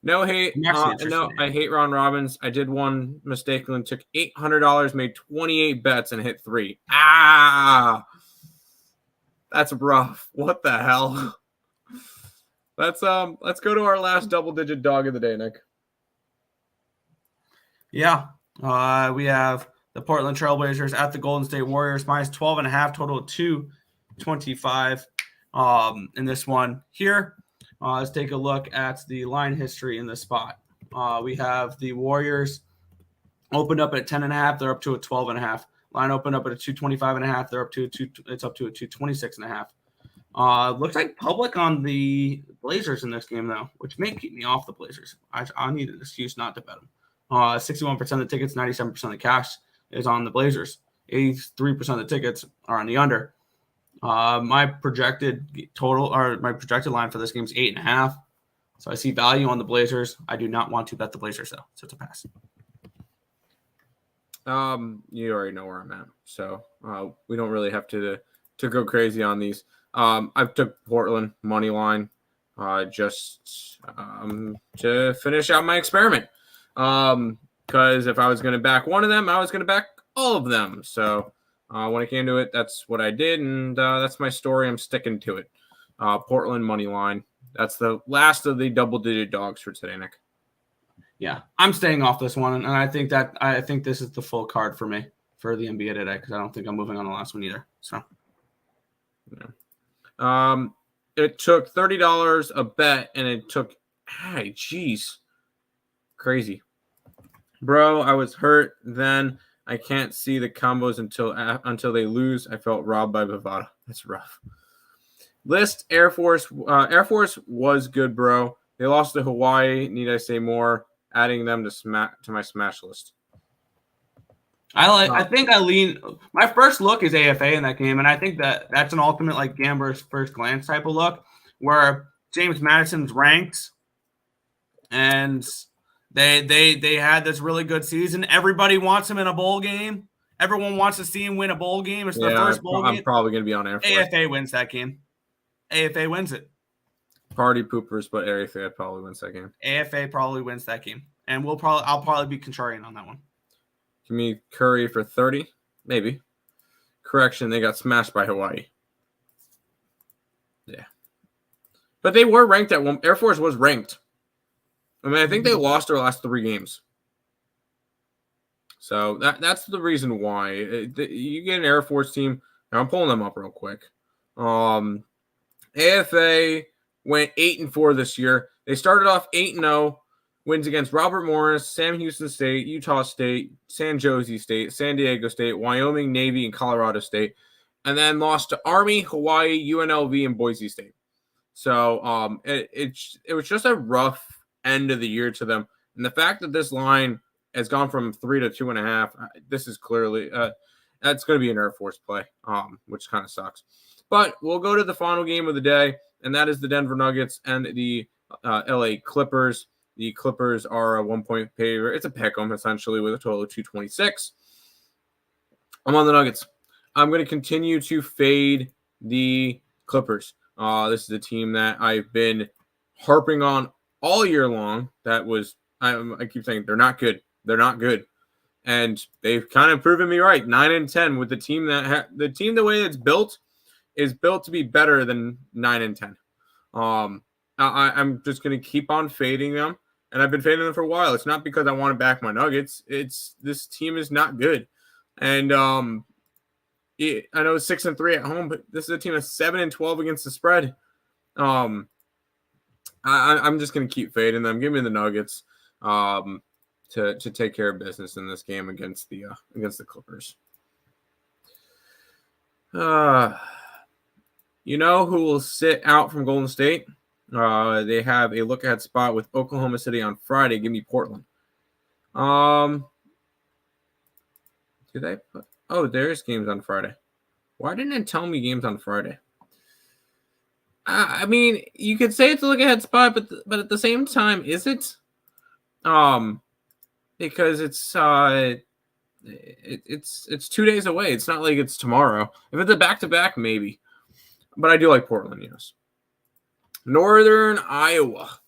No hate. No, I hate Ron Robbins. I did one mistakenly, took $800, made 28 bets, and hit 3. That's rough. What the hell? Let's go to our last double-digit dog of the day, Nick.
Yeah. We have the Portland Trailblazers at the Golden State Warriors, minus 12.5, total of 225 in this one here. Let's take a look at the line history in this spot. We have the Warriors opened up at 10.5. They're up to a 12.5. Line opened up at a 225.5. They're up to it's up to a 226.5. Looks like public on the Blazers in this game though, which may keep me off the Blazers. I need an excuse not to bet them. 61% of the tickets, 97% of the cash is on the Blazers. 83% of the tickets are on the under. My projected total or my projected line for this game is 8.5. So I see value on the Blazers. I do not want to bet the Blazers though, so it's a pass.
You already know where I'm at, so we don't really have to go crazy on these. I've took Portland money line just to finish out my experiment. Because if I was going to back one of them, I was going to back all of them. So when it came to it, that's what I did, and that's my story. I'm sticking to it. Portland money line. That's the last of the double-digit dogs for today, Nick.
Yeah, I'm staying off this one, and I think this is the full card for me for the NBA today because I don't think I'm moving on the last one either. So,
yeah. It took $30 a bet, and it took, crazy, bro. I was hurt then. I can't see the combos until they lose. I felt robbed by Bovada. That's rough. List Air Force. Air Force was good, bro. They lost to Hawaii. Need I say more? Adding them to my smash list.
I think I lean. My first look is AFA in that game, and I think that's an ultimate like gambler's first glance type of look, where James Madison's ranked, and they had this really good season. Everybody wants him in a bowl game. Everyone wants to see him win a bowl game. It's their first bowl game.
I'm probably going to be on Air Force.
AFA wins that game. AFA wins it.
Party poopers, but AFA probably wins that game.
AFA probably wins that game, and I'll probably be contrarian on that one.
Give me Curry for 30, maybe. Correction, they got smashed by Hawaii. Yeah, but they were ranked at one. Air Force was ranked. I mean, I think they lost their last 3 games. So that's the reason why. You get an Air Force team. Now I'm pulling them up real quick. AFA went 8-4 this year. They started off 8-0, wins against Robert Morris, Sam Houston State, Utah State, San Jose State, San Diego State, Wyoming, Navy, and Colorado State, and then lost to Army, Hawaii, UNLV, and Boise State. So it was just a rough end of the year to them. And the fact that this line has gone from 3 to 2.5, this is clearly that's going to be an Air Force play, which kind of sucks. But we'll go to the final game of the day, and that is the Denver Nuggets and the LA Clippers. The Clippers are a 1-point favorite. It's a pick 'em, essentially, with a total of 226. I'm on the Nuggets. I'm going to continue to fade the Clippers. This is a team that I've been harping on all year long. I keep saying they're not good. They're not good. And they've kind of proven me right. 9-10 with the team the way it's built is built to be better than 9-10. I'm just going to keep on fading them, and I've been fading them for a while. It's not because I want to back my Nuggets. It's this team is not good, and I know it's 6-3 at home, but this is a team that's 7-12 against the spread. I'm just going to keep fading them. Give me the Nuggets to take care of business in this game against the Clippers. You know who will sit out from Golden State? They have a look-ahead spot with Oklahoma City on Friday. Give me Portland. Do they put? Oh, there's games on Friday. Why didn't it tell me games on Friday? I mean, you could say it's a look-ahead spot, but at the same time, is it? Because it's 2 days away. It's not like it's tomorrow. If it's a back-to-back, maybe. But I do like Portland, yes. Northern Iowa.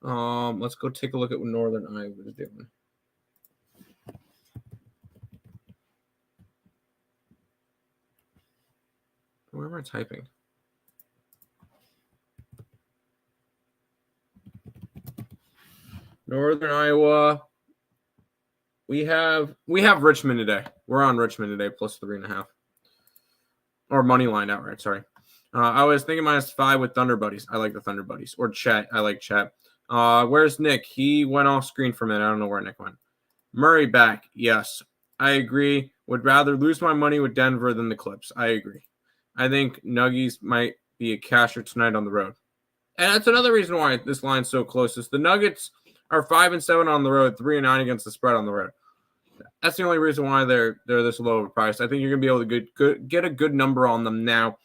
Let's go take a look at what Northern Iowa is doing. Where am I typing? Northern Iowa. We have Richmond today. We're on Richmond today, plus 3.5. Or money line outright, sorry. I was thinking -5 with Thunder Buddies. I like the Thunder Buddies. Or Chet. I like Chet. Where's Nick? He went off screen for a minute. I don't know where Nick went. Murray back. Yes, I agree. Would rather lose my money with Denver than the Clips. I agree. I think Nuggies might be a casher tonight on the road. And that's another reason why this line's so close. Is the Nuggets are 5-7 on the road, 3-9 against the spread on the road. That's the only reason why they're this low of a price. I think you're going to be able to get a good number on them now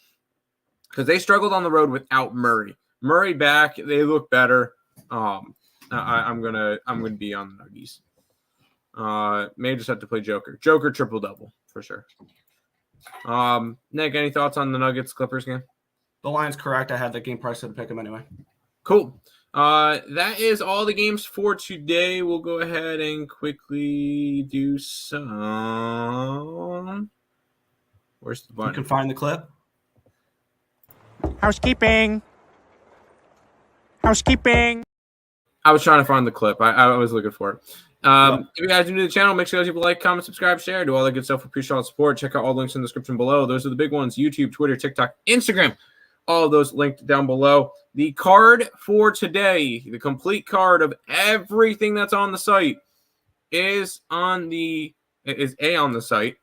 because they struggled on the road without Murray. Murray back, they look better. I'm gonna be on the Nuggies. May just have to play Joker. Joker triple double for sure. Nick, any thoughts on the Nuggets Clippers game?
The line's correct. I had the game price to pick them anyway.
Cool. That is all the games for today. We'll go ahead and quickly do some. Where's the button?
You can find the clip.
Housekeeping. I was
trying to find the clip. I was looking for it. If you guys are new to the channel, make sure you like, comment, subscribe, share, do all that good stuff. We appreciate all the support. Check out all the links in the description below. Those are the big ones: YouTube, Twitter, TikTok, Instagram. All of those linked down below. The card for today, the complete card of everything that's on the site, is on the site,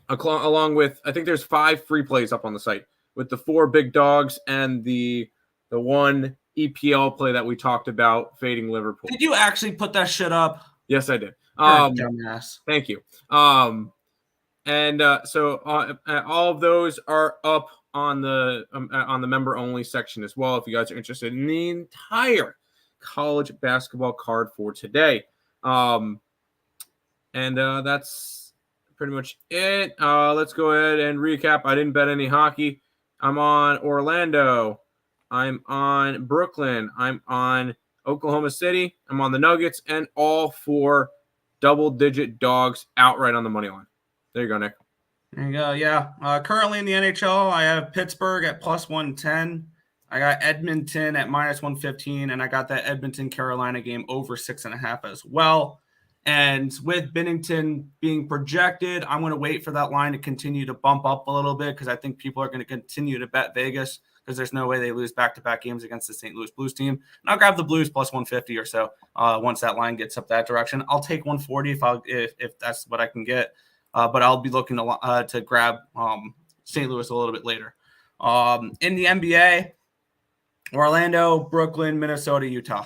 along with, I think there's 5 free plays up on the site with the 4 big dogs and the one EPL play that we talked about, fading Liverpool.
Did you actually put that shit up?
Yes, I did.
Dumbass.
Thank you. So all of those are up on the member only section as well if you guys are interested in the entire college basketball card for today. That's pretty much it. Let's go ahead and recap. I didn't bet any hockey. I'm on Orlando. I'm on Brooklyn. I'm on Oklahoma City. I'm on the Nuggets, and all 4 double-digit dogs outright on the money line. There you go, Nick.
There you go. Yeah. Currently in the NHL, I have Pittsburgh at +110. I got Edmonton at -115, and I got that Edmonton Carolina game over 6.5 as well. And with Binnington being projected, I'm going to wait for that line to continue to bump up a little bit because I think people are going to continue to bet Vegas because there's no way they lose back-to-back games against the St. Louis Blues team. And I'll grab the Blues plus 150 or so once that line gets up that direction. I'll take 140 if that's what I can get, but I'll be looking to grab St. Louis a little bit later. In the NBA, Orlando, Brooklyn, Minnesota, Utah.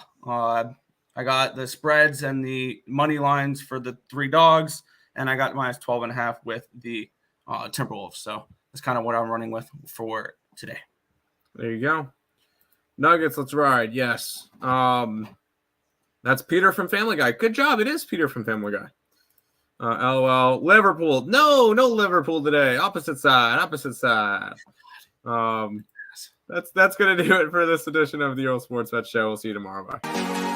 I got the spreads and the money lines for the 3 dogs, and I got minus 12.5 with the Timberwolves. So that's kind of what I'm running with for today.
There you go. Nuggets, let's ride. Yes. That's Peter from Family Guy. Good job. It is Peter from Family Guy. LOL. Liverpool. No Liverpool today. Opposite side. That's going to do it for this edition of the Earle Sports Bet Show. We'll see you tomorrow. Bye.